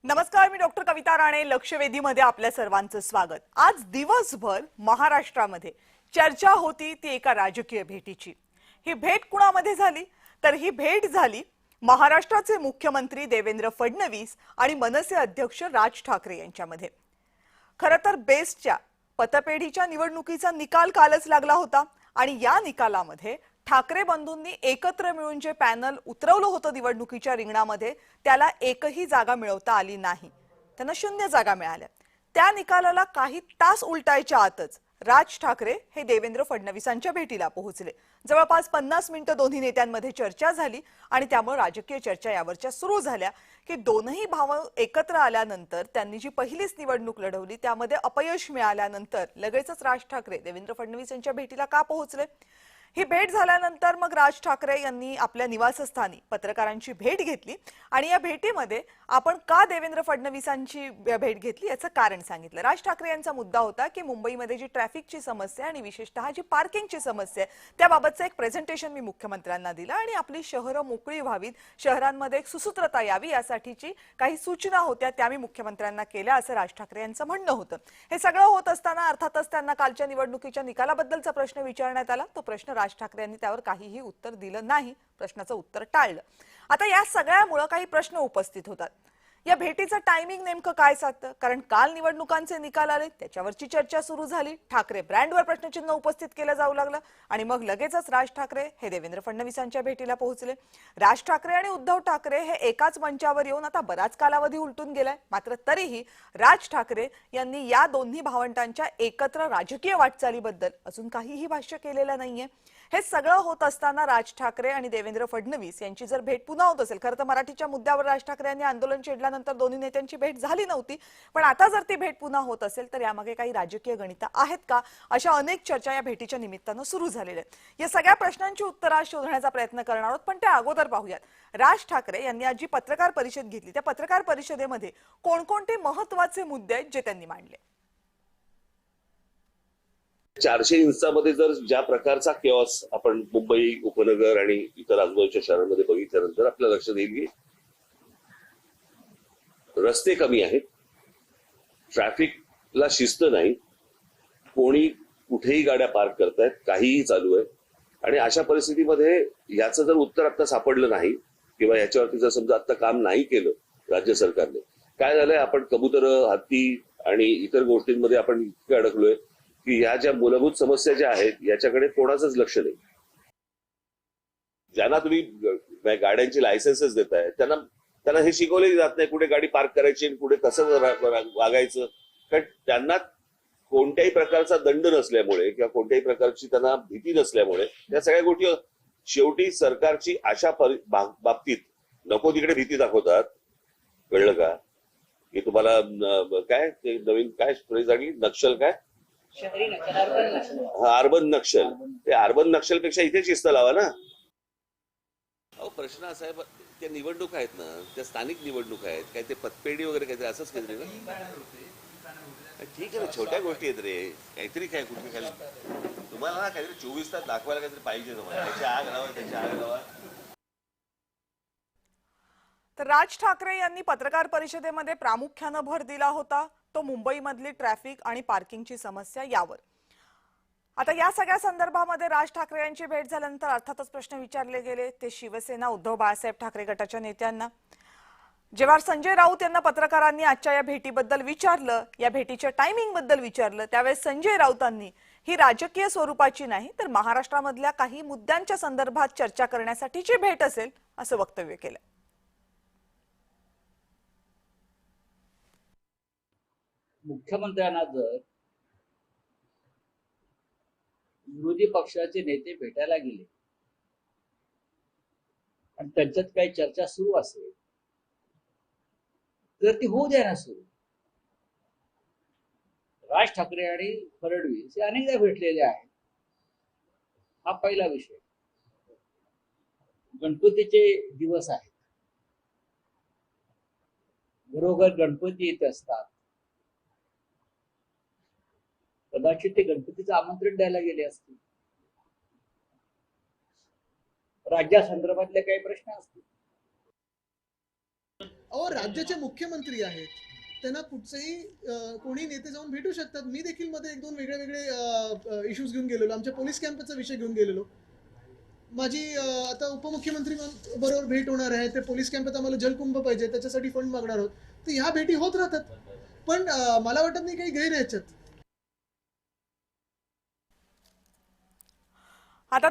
नमस्कार, मी डॉक्टर कविता राणे. लक्षवेधीमध्ये आपल्या सर्वांचं स्वागत. आज दिवसभर महाराष्ट्रामध्ये चर्चा होती ती एका राजकीय भेटीची. ही भेट कुणामध्ये झाली तर ही भेट झाली महाराष्ट्राचे मुख्यमंत्री देवेंद्र फडणवीस आणि मनसे अध्यक्ष राज ठाकरे यांच्यामध्ये. खरं तर बेस्टच्या पतपेढीच्या निवडणुकीचा निकाल कालच लागला होता आणि या निकालामध्ये ठाकरे बंधूंनी एकत्र मिळून जे पॅनल उतरवलं होतं निवडणुकीच्या रिंगणामध्ये त्याला एकही जागा मिळवता आली नाही. त्यांना 0 जागा मिळाल्या. त्या निकालाला काही तास उलटायच्या आतच राज ठाकरे हे देवेंद्र फडणवीसांच्या भेटीला पोहोचले. जवळपास 50 मिनिटं दोन्ही नेत्यांमध्ये चर्चा झाली आणि त्यामुळे राजकीय चर्चा यावरच्या सुरू झाल्या की दोनही भाव एकत्र आल्यानंतर त्यांनी जी पहिलीच निवडणूक लढवली त्यामध्ये अपयश मिळाल्यानंतर लगेचच राज ठाकरे देवेंद्र फडणवीस यांच्या भेटीला का पोहोचले. ही भेट झाल्यानंतर मग राज ठाकरे यांनी आपल्या निवासस्थानी पत्रकारांची भेट घेतली आणि या भेटीमध्ये आपण का देवेंद्र फडणवीसांची भेट घेतली याचं कारण सांगितलं. राज ठाकरे यांचा मुद्दा होता की मुंबईमध्ये जी ट्रॅफिकची समस्या आणि विशेषतः जी पार्किंगची समस्या आहे त्याबाबतचं एक प्रेझेंटेशन मी मुख्यमंत्र्यांना दिलं आणि आपली शहरं मोकळी व्हावीत, शहरांमध्ये एक सुसूत्रता यावी यासाठीची काही सूचना होत्या त्या मी मुख्यमंत्र्यांना केल्या असं राज ठाकरे यांचं म्हणणं होतं. हे सगळं होत असताना अर्थातच त्यांना कालच्या निवडणुकीच्या निकालाबद्दलचा प्रश्न विचारण्यात आला. तो प्रश्न राज ठाकरे यांनी त्यावर काहीही उत्तर दिलं नाही, प्रश्नाचं उत्तर टाळलं. आता या सगळ्यामुळे काही प्रश्न उपस्थित होतात. या भेटीचं टायमिंग नेमकं काय साधतं, कारण काल निवडणुकांचे निकाल आले त्याच्यावरची चर्चा सुरू झाली. ठाकरे ब्रँडवर प्रश्नचिन्ह उपस्थित केलं जाऊ लागलं आणि मग लगेचच राज ठाकरे हे देवेंद्र फडणवीसांच्या भेटीला पोहोचले. राज ठाकरे आणि उद्धव ठाकरे हे एकाच मंचावर येऊन आता बराच कालावधी उलटून गेलाय. मात्र तरीही राज ठाकरे यांनी या दोन्ही भावंडांच्या एकत्र राजकीय वाटचालीबद्दल अजून काहीही भाष्य केलेलं नाहीये. हे सगळं होत असताना राज ठाकरे आणि देवेंद्र फडणवीस यांची जर भेट पुन्हा होत असेल, खरं तर मराठीच्या मुद्द्यावर राज ठाकरे यांनी आंदोलन छेडल्यानंतर दोन्ही नेत्यांची भेट झाली नव्हती, पण आता जर ती भेट पुन्हा होत असेल तर यामागे काही राजकीय गणितं आहेत का, अशा अनेक चर्चा या भेटीच्या निमित्तानं सुरू झालेल्या आहेत. या सगळ्या प्रश्नांची उत्तरं आज शोधण्याचा प्रयत्न करणार आहोत, पण त्या अगोदर पाहूयात राज ठाकरे यांनी आज जी पत्रकार परिषद घेतली त्या पत्रकार परिषदेमध्ये कोणकोणते महत्त्वाचे मुद्दे आहेत जे त्यांनी मांडले. 400 इंचामध्ये जर ज्या प्रकारचा केऑस आपण मुंबई उपनगर आणि इतर आजूबाजूच्या शहरांमध्ये बघितल्यानंतर आपल्याला लक्षात येईल की रस्ते कमी आहेत, ट्रॅफिकला शिस्त नाही, कोणी कुठेही गाड्या पार्क करतायत, काहीही चालू आहे. आणि अशा परिस्थितीमध्ये याचं जर उत्तर आता सापडलं नाही किंवा याच्यावरती जर समजा आता काम नाही केलं राज्य सरकारने, काय झालंय, आपण कबूतर, हत्ती आणि इतर गोष्टींमध्ये आपण इतके अडकलोय की ह्या ज्या मूलभूत समस्या ज्या आहेत याच्याकडे कोणाचंच लक्ष नाही. ज्यांना तुम्ही गाड्यांची लायसन्सेस देताय त्यांना हे शिकवले जात नाही कुठे गाडी पार्क करायची आणि कुठे कसं वागायचं, कारण त्यांना कोणत्याही प्रकारचा दंड नसल्यामुळे किंवा कोणत्याही प्रकारची त्यांना भीती नसल्यामुळे या सगळ्या गोष्टी शेवटी सरकारची अशा बाबतीत नको तिकडे भीती दाखवतात. कळलं का? की तुम्हाला काय ते नवीन काय फ्रेज आली, नक्षल काय, अर्बन नक्षल. ते अर्बन नक्षल पेक्षा इथे शिस्त लावा ना. अहो प्रश्न असा आहे, त्या निवडणूक आहेत ना, त्या स्थानिक निवडणूक आहेत, काय ते पतपेढी वगैरे काहीतरी असंच काहीतरी ना. ठीक आहे ना, छोट्या गोष्टी आहेत रे, काहीतरी काय कुठे काय तुम्हाला ना काहीतरी 24 तास दाखवायला काहीतरी पाहिजे तुम्हाला. त्याची आग लावा, त्याची आग लावा. तर राज ठाकरे यांनी पत्रकार परिषदेमध्ये प्रामुख्याने भर दिला होता तो मुंबईमधली ट्रॅफिक आणि पार्किंगची समस्या यावर. आता या सगळ्या संदर्भामध्ये राज ठाकरे यांची भेट झाल्यानंतर अर्थातच प्रश्न विचारले गेले ते शिवसेना उद्धव बाळासाहेब ठाकरे गटाच्या नेत्यांना. जेव्हा संजय राऊत यांना पत्रकारांनी आजच्या या भेटीबद्दल विचारलं, या भेटीच्या टायमिंग बद्दल विचारलं, त्यावेळेस संजय राऊतांनी ही राजकीय स्वरूपाची नाही तर महाराष्ट्रामधल्या काही मुद्द्यांच्या संदर्भात चर्चा करण्यासाठीची भेट असेल असं वक्तव्य केलं. मुख्यमंत्र्यांना जर विरोधी पक्षाचे नेते भेटायला गेले आणि त्यांच्यात काही चर्चा सुरू असेल तर ती होऊ द्या ना सुरू. राज ठाकरे आणि फडणवीस हे अनेकदा भेटलेले आहेत. हा पहिला विषय. गणपतीचे दिवस आहेत, घरोघर गणपती येत असतात. कदाचित ते गणपतीचं आमंत्रण द्यायला गेले असतील, राज्यासंदर्भातले काही प्रश्न असतील. अहो राज्याचे मुख्यमंत्री आहेत, त्यांना कुठचेही कोणी नेते जाऊन भेटू शकतात. मी देखील मध्ये एक दोन वेगळे वेगळे इश्यूज घेऊन गेलेलो. आमच्या पोलीस कॅम्पचा विषय घेऊन गेलेलो. माझी आता उपमुख्यमंत्री बरोबर भेट होणार आहे. ते पोलीस कॅम्पात आम्हाला जलकुंभ पाहिजे, त्याच्यासाठी फंड मागणार आहोत. तर ह्या भेटी होत राहतात. पण मला वाटत नाही काही गैर ह्याच्यात. आता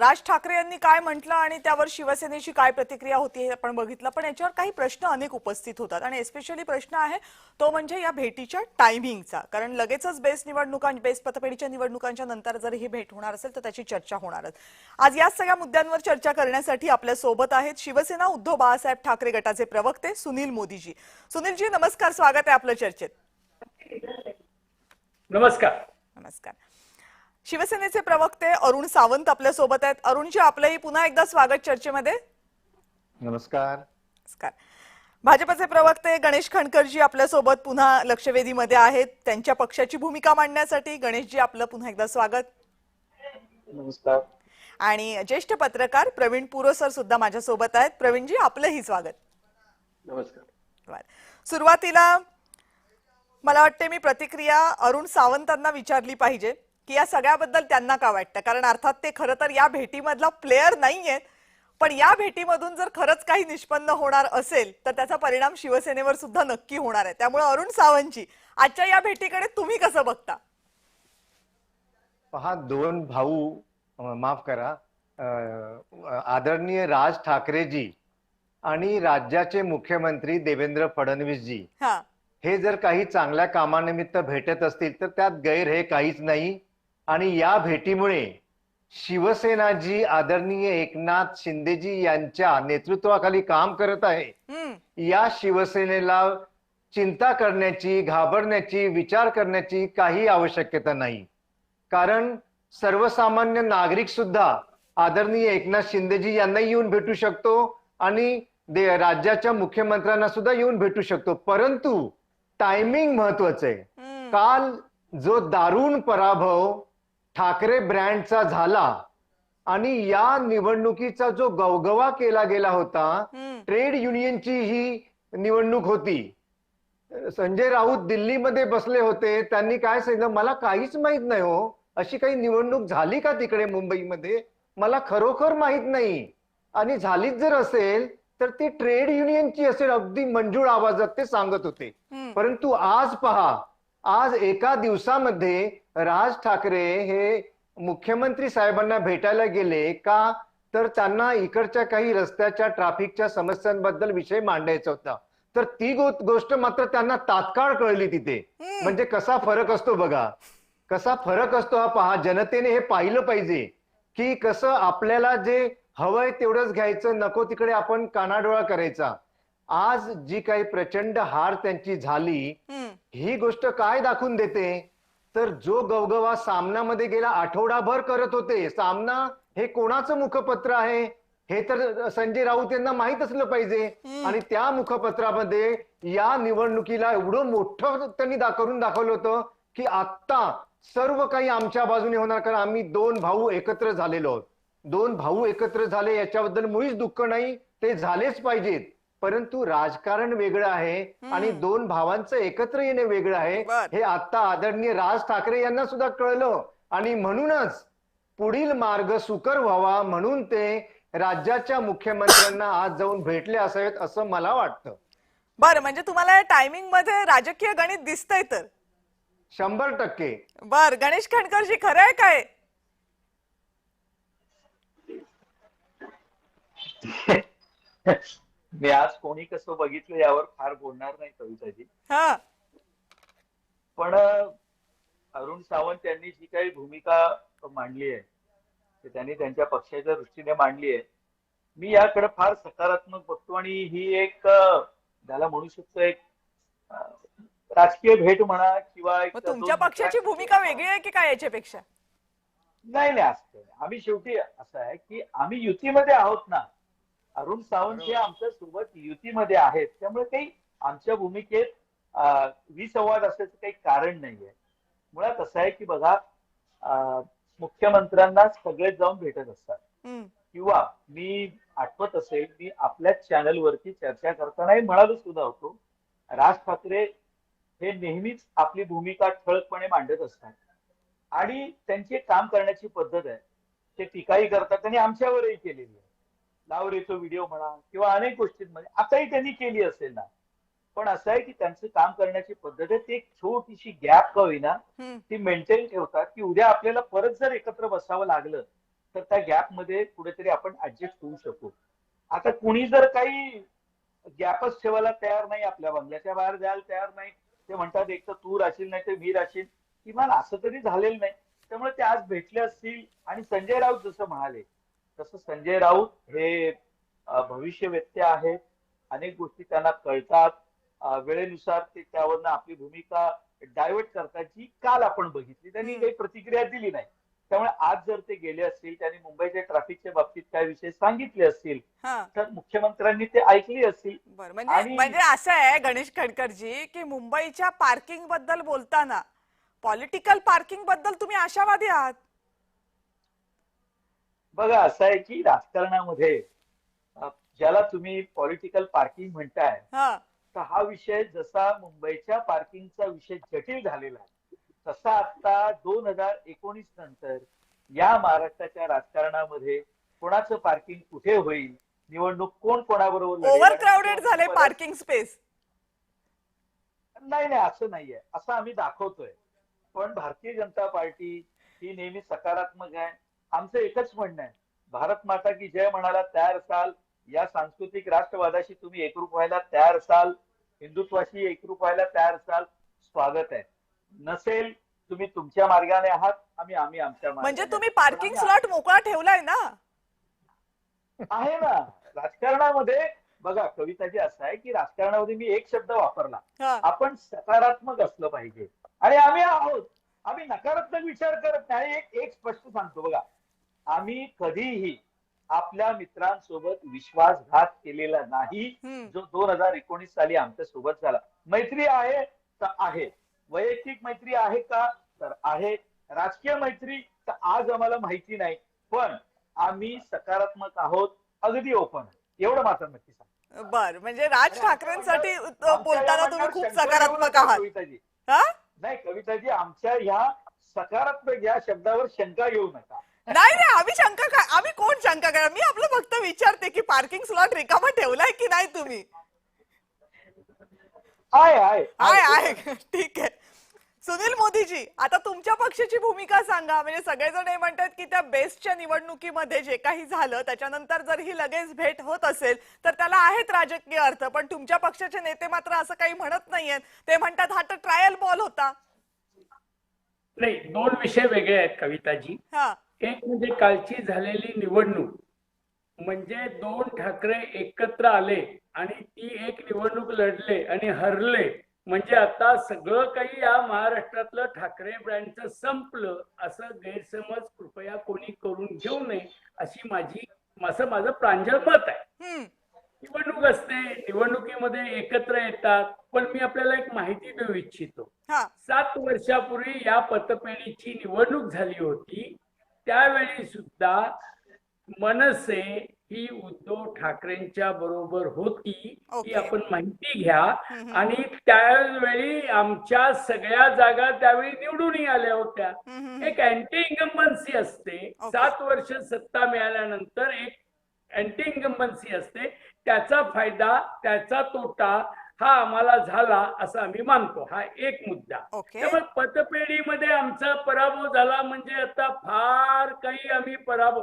राज ठाकरे यांनी काय म्हटलं आणि त्यावर शिवसेनेची काय प्रतिक्रिया होती हे आपण बघितलं, पण याच्यावर काही प्रश्न अनेक उपस्थित होतात आणि एस्पेशली प्रश्न आहे तो म्हणजे या भेटीच्या टायमिंगचा. कारण लगेचच बेस्ट पतपेढीच्या निवडणुकांच्या नंतर जर ही भेट होणार असेल तर त्याची चर्चा होणारच. आज या सगळ्या मुद्द्यांवर चर्चा करण्यासाठी आपल्या सोबत आहेत शिवसेना उद्धव बाळासाहेब ठाकरे गटाचे प्रवक्ते सुनील मोदीजी. सुनीलजी नमस्कार, स्वागत आहे आपलं चर्चेत. नमस्कार. नमस्कार. शिवसेनेचे प्रवक्ते अरुण सावंत आपल्या सोबत आहेत. अरुणजी, आपलंही पुन्हा एकदा स्वागत चर्चेमध्ये. नमस्कार. नमस्कार. भाजपचे प्रवक्ते गणेश खणकरजी आपल्या सोबत पुन्हा लक्षवेधीमध्ये आहेत त्यांच्या पक्षाची भूमिका मांडण्यासाठी. गणेशजी, आपलं पुन्हा एकदा स्वागत. नमस्कार. आणि ज्येष्ठ पत्रकार प्रवीण पुरोसर सुद्धा माझ्या सोबत आहेत. प्रवीणजी, आपलंही स्वागत. नमस्कार. सुरुवातीला मला वाटते मी प्रतिक्रिया अरुण सावंतांना विचारली पाहिजे की या सगळ्याबद्दल त्यांना काय वाटतं. कारण अर्थात ते खरं तर या भेटीमधला प्लेयर नाहीयेत, पण या भेटीमधून जर खरंच काही निष्पन्न होणार असेल तर त्याचा परिणाम शिवसेनेवर सुद्धा नक्की होणार आहे. त्यामुळे अरुण सावंतजी, आजच्या या भेटीकडे तुम्ही कसं बघता? पहा, दोन भाऊ, माफ करा, आदरणीय राज ठाकरेजी आणि राज्याचे मुख्यमंत्री देवेंद्र फडणवीसजी हे जर काही चांगल्या कामानिमित्त भेटत असतील तर त्यात गैर हे काहीच नाही. आणि या भेटीमुळे शिवसेना जी आदरणीय एकनाथ शिंदेजी यांच्या नेतृत्वाखाली काम करत आहे, या शिवसेनेला चिंता करण्याची, घाबरण्याची, विचार करण्याची काही आवश्यकता नाही. कारण सर्वसामान्य नागरिक सुद्धा आदरणीय एकनाथ शिंदेजी यांना येऊन भेटू शकतो आणि राज्याच्या मुख्यमंत्र्यांना सुद्धा येऊन भेटू शकतो. परंतु टायमिंग महत्वाचं आहे. काल जो दारुण पराभव ठाकरे ब्रँडचा झाला आणि या निवडणुकीचा जो गवगवा केला गेला होता, ट्रेड युनियनची ही निवडणूक होती. संजय राऊत दिल्लीमध्ये बसले होते, त्यांनी काय सांगितलं, मला काहीच माहित नाही हो, अशी काही निवडणूक झाली का तिकडे मुंबईमध्ये, मला खरोखर माहित नाही. आणि झालीच जर असेल तर ती ट्रेड युनियनची असेल, अगदी मंजूळ आवाजात ते सांगत होते. परंतु आज पहा, आज एका दिवसामध्ये राज ठाकरे हे मुख्यमंत्री साहेबांना भेटायला गेले का, तर त्यांना इकडच्या काही रस्त्याच्या ट्रॅफिकच्या समस्यांबद्दल विषय मांडायचा होता. तर ती गोष्ट मात्र त्यांना तात्काळ कळली तिथे. म्हणजे कसा फरक असतो बघा, कसा फरक असतो हा पहा. जनतेने हे पाहिलं पाहिजे की कसं आपल्याला जे हवंय तेवढंच घ्यायचं, नको तिकडे आपण कानाडोळा करायचा. आज जी काही प्रचंड हार त्यांची झाली, ही गोष्ट काय दाखवून देते, तर जो गवगवा सामनामध्ये गेला आठवडाभर करत होते, सामना हे कोणाचं मुखपत्र आहे हे तर संजय राऊत यांना माहित असलं पाहिजे. आणि त्या मुखपत्रामध्ये या निवडणुकीला एवढं मोठं त्यांनी करून दाखवलं होतं की आता सर्व काही आमच्या बाजूने होणार, कारण आम्ही दोन भाऊ एकत्र झालेलो आहोत. दोन भाऊ एकत्र झाले याच्याबद्दल मुळीच दुःख नाही, ते झालेच पाहिजेत. परंतु राजकारण वेगळं आहे आणि दोन भावांचं एकत्र येणे वेगळं आहे, हे आता आदरणीय राज ठाकरे यांना सुद्धा कळलं. आणि म्हणूनच पुढील मार्ग सुकर व्हावा म्हणून ते राज्याच्या मुख्यमंत्र्यांना आज जाऊन भेटले असावेत असं मला वाटतं. बरं, म्हणजे तुम्हाला या टायमिंग मध्ये राजकीय गणित दिसतंय तर? 100%. बर, गणेश खणकरजी, खरं आहे काय? मी आज कोणी कसं बघितलं यावर फार बोलणार नाही कविताजी. पण अरुण सावंत यांनी जी काही भूमिका मांडली आहे ते त्यांनी त्यांच्या पक्षाच्या दृष्टीने मांडली आहे. मी याकडे फार सकारात्मक बघतो आणि ही एक त्याला म्हणू शकतो एक राजकीय भेट म्हणा किंवा तुमच्या पक्षाची भूमिका वेगळी आहे की काय याच्यापेक्षा? नाही असं आम्ही शेवटी असं आहे की आम्ही युतीमध्ये आहोत ना. अरुण सावंत हे आमच्या सोबत युतीमध्ये आहेत, त्यामुळे काही आमच्या भूमिकेत विसंवाद असल्याचं काही कारण नाहीये. मुळात असं आहे की बघा, मुख्यमंत्र्यांना सगळेच जाऊन भेटत असतात किंवा मी आठवत असेल मी आपल्याच चॅनलवरती चर्चा करतानाही म्हणालो सुद्धा होतो, राज ठाकरे हे नेहमीच आपली भूमिका ठळकपणे मांडत असतात आणि त्यांची एक काम करण्याची पद्धत आहे. ते टीकाही करतात आणि आमच्यावरही केलेली आहे. लावरेचा व्हिडिओ म्हणा किंवा अनेक गोष्टींमध्ये आताही त्यांनी केली असेल ना, पण असं आहे की त्यांचं काम करण्याची पद्धत आहे. ती एक छोटीशी गॅप का होईना ती मेंटेन ठेवतात की उद्या आपल्याला परत जर एकत्र बसावं लागलं तर त्या गॅप मध्ये कुठेतरी आपण ऍडजस्ट होऊ शकू. आता कुणी जर काही गॅपच ठेवायला तयार नाही, आपल्या बंगल्याच्या बाहेर जायला तयार नाही, ते म्हणतात एक तर तू राशील नाही तर मी राशील, किमान असं तरी झालेलं नाही. त्यामुळे ते आज भेटले असतील. आणि संजय राऊत जसं म्हणाले तसं संजय राऊत हे भविष्यवेत्ते आहेत. अनेक गोष्टी त्यांना कळतात. वेळेनुसार ते त्यावरनं आपली भूमिका डायव्हर्ट करतात, जी काल आपण बघितली. त्यांनी काही प्रतिक्रिया दिली नाही. त्यामुळे आज जर ते गेले असतील, त्यांनी मुंबईच्या ट्रॅफिकच्या बाबतीत काय विषय सांगितले असतील तर मुख्यमंत्र्यांनी ते ऐकली असतील. बरं, म्हणजे असं आहे गणेश खडकरजी की मुंबईच्या पार्किंग बद्दल बोलताना पॉलिटिकल पार्किंग बद्दल तुम्ही आशावादी आहात? बघा, असं आहे की राजकारणामध्ये ज्याला तुम्ही पॉलिटिकल पार्किंग म्हणताय तर हा विषय जसा मुंबईच्या पार्किंगचा विषय जटिल झालेला आहे, तसा आता 2019 नंतर या महाराष्ट्राच्या राजकारणामध्ये कोणाचं पार्किंग कुठे होईल, निवडणूक कोण कोणाबरोबर ओव्हर क्राऊडेड झाले पार्किंग स्पेस. नाही नाही, असं नाहीये. असं आम्ही दाखवतोय. पण भारतीय जनता पार्टी ही नेहमी सकारात्मक आहे. आमचं एकच म्हणणं आहे, भारत माता की जय म्हणायला तयार असाल, या सांस्कृतिक राष्ट्रवादाशी तुम्ही एकरूप व्हायला तयार असाल, हिंदुत्वाशी एकरूप व्हायला तयार असाल, स्वागत आहे. नसेल तुम्ही तुमच्या मार्गाने आहात, आम्ही आमच्या मार्गाने. म्हणजे तुम्ही पार्किंग स्लॉट मोकळा ठेवलाय ना? आहे ना. राजकारणामध्ये बघा कविताजी, असं आहे की राजकारणामध्ये मी एक शब्द वापरला, आपण सकारात्मक असलं पाहिजे. आणि आम्ही आहोत. आम्ही नकारात्मक विचार करत नाही. एक स्पष्ट सांगतो बघा, आम्ही कधीही आपल्या मित्रांसोबत विश्वासघात केलेला नाही, जो 2019 साली आमच्या सोबत झाला. मैत्री आहे तर आहे, वैयक्तिक मैत्री आहे का तर आहे, राजकीय मैत्री तर आज आम्हाला माहिती नाही, पण आम्ही सकारात्मक आहोत, अगदी ओपन. एवढं मात्र नक्की सांग. बर, म्हणजे राज ठाकरेंसाठी बोलताना तुम्ही खूप सकारात्मक आहात. कविताजी नाही, कविताजी आमच्या ह्या सकारात्मक या शब्दावर शंका घेऊ नका. नाही नाही, आम्ही कोण शंका करा. मी आपलं फक्त विचारते की पार्किंग स्लॉट रिकामा ठेवलाय की नाही तुम्ही? आहे. ठीक आहे. सुनील मोदीजी, आता तुमच्या पक्षाची भूमिका सांगा. म्हणजे सगळेजण हे म्हणतात की त्या बेस्टच्या निवडणुकीमध्ये जे काही झालं त्याच्यानंतर जर ही लगेच भेट होत असेल तर त्याला आहेत राजकीय अर्थ, पण तुमच्या पक्षाचे नेते मात्र असं काही म्हणत नाहीयेत. ते म्हणतात हा तर ट्रायल बॉल होता. नाही, दोन विषय वेगळे आहेत कविताजी. एक म्हणजे कालची झालेली निवडणूक, म्हणजे दोन ठाकरे एकत्र आले आणि ती एक निवडणूक लढले आणि हरले, म्हणजे आता सगळं काही या महाराष्ट्रातलं ठाकरे ब्रँडचं संपलं, असं गैरसमज कृपया कोणी करून घेऊ नये, असं माझं प्रांजळ मत आहे. निवडणूक असते, निवडणुकीमध्ये एकत्र येतात, पण मी आपल्याला एक माहिती देऊ इच्छितो. 7 वर्षापूर्वी या पतपेढीची निवडणूक झाली होती, त्यावेळी सुद्धा मनसे ही उद्धव ठाकरेंच्या बरोबर होती, ही आपण माहिती घ्या. आणि त्यावेळी आमच्या सगळ्या जागा त्यावेळी निवडूनही आल्या होत्या. एक अँटी इन्कम्बन्सी असते. 7 वर्ष सत्ता मिळाल्यानंतर एक अँटी इन्कम्बन्सी असते. त्याचा फायदा, त्याचा तोटा हा आम्हाला झाला असं आम्ही मानतो. हा एक मुद्दा. त्यामुळे पतपेढीमध्ये आमचा पराभव झाला म्हणजे आता फार काही आम्ही पराभव,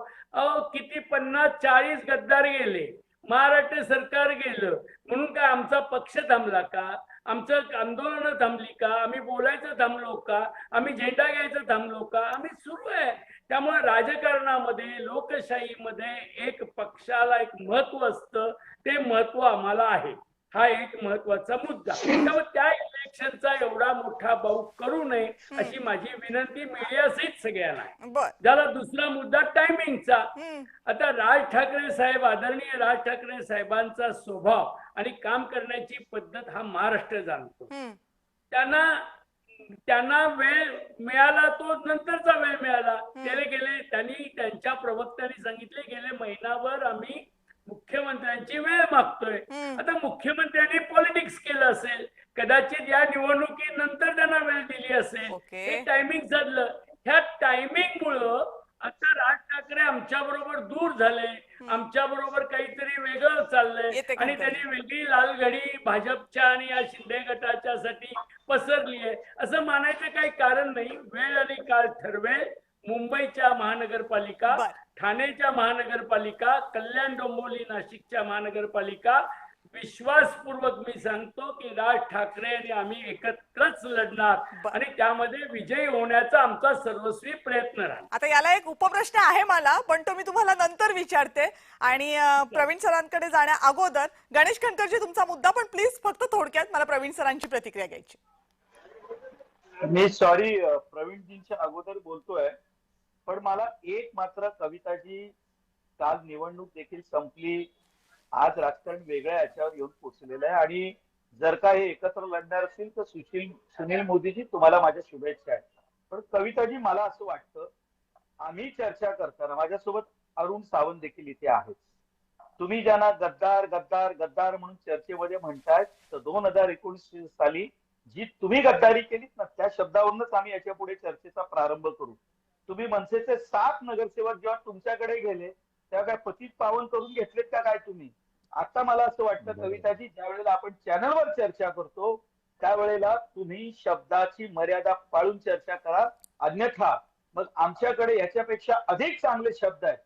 किती 50-40 गद्दार गेले, महाराष्ट्र सरकार गेलं, म्हणून काय आमचा पक्ष थांबला का? आमचं आंदोलन थांबली का? आम्ही बोलायचं थांबलो का? आम्ही झेंडा घ्यायचं थांबलो का? आम्ही सुरू आहे. त्यामुळे राजकारणामध्ये, लोकशाहीमध्ये एक पक्षाला एक महत्व असतं, ते महत्व आम्हाला आहे. हा एक महत्वाचा मुद्दा. त्यामुळे त्या इलेक्शनचा एवढा मोठा बाऊ करू नये अशी माझी विनंती मीडियासहित सगळ्यांना. ज्याला दुसरा मुद्दा टायमिंगचा. आता राज ठाकरे साहेब, आदरणीय राज ठाकरे साहेबांचा स्वभाव आणि काम करण्याची पद्धत हा महाराष्ट्र जाणतो. त्यांना त्यांना वेळ मिळाला तो नंतरचा वेळ मिळाला. त्यांनी त्यांच्या प्रवक्त्यांनी सांगितले गेले महिनाभर आम्ही मुख्यमंत्र्यांची वेळ मागतोय. आता मुख्यमंत्र्यांनी पॉलिटिक्स केलं असेल, कदाचित या निवडणुकीनंतर त्यांना वेळ दिली असेल, हे टायमिंग साधलं. ह्या टायमिंग मुळे आता राज ठाकरे आमच्या बरोबर दूर झाले, आमच्या बरोबर काहीतरी वेगळं चाललंय आणि त्यांनी वेगळी लाल घडी भाजपच्या आणि या शिंदे गटाच्यासाठी पसरली आहे असं मानायचं काही कारण नाही. वेळ आणि काळ ठरवेल. मुंबईच्या महानगरपालिका, ठाण्याच्या महानगरपालिका, कल्याण डोंबिवली नाशिकच्या महानगरपालिका, विश्वासपूर्वक मी सांगतो की राज ठाकरे आणि आम्ही एकत्रच लढणार आणि त्यामध्ये विजयी होण्याचा आमचा सर्वस्वी प्रयत्न राहणार. आता याला एक उपप्रश्न आहे मला, पण तो मी तुम्हाला नंतर विचारते. आणि प्रवीण सरांकडे जाण्या अगोदर गणेश खंडकरजी तुमचा मुद्दा, पण प्लीज फक्त थोडक्यात मला प्रवीण सरांची प्रतिक्रिया घ्यायची. मी सॉरी प्रवीणजींच्या अगोदर बोलतोय, पण मला एक मात्र कविताजी, काल निवडणूक देखील संपली, आज राजकारण वेगळ्या याच्यावर येऊन पोहोचलेलं आहे आणि जर का हे एकत्र लढणार असतील तर सुनील मोदीजी तुम्हाला माझ्या शुभेच्छा आहेत. पण कविताजी मला असं वाटतं, आम्ही चर्चा करताना माझ्यासोबत अरुण सावंत देखील इथे आहेत. तुम्ही ज्यांना गद्दार गद्दार गद्दार म्हणून चर्चेमध्ये म्हणतायत, तर 2019 साली जी तुम्ही गद्दारी केलीत ना, त्या शब्दावरूनच आम्ही याच्या पुढे चर्चेचा प्रारंभ करू. तुम्ही मनसेचे 7 नगरसेवक जेव्हा तुमच्याकडे गेले तेव्हा काय पतित पावन करून घेतलेत का काय तुम्ही? आता मला असं वाटतं कविताजी, ज्या वेळेला आपण चॅनलवर चर्चा करतो त्यावेळेला तुम्ही शब्दाची मर्यादा पाळून चर्चा करा, अन्यथा मग आमच्याकडे याच्यापेक्षा अधिक चांगले शब्द आहेत.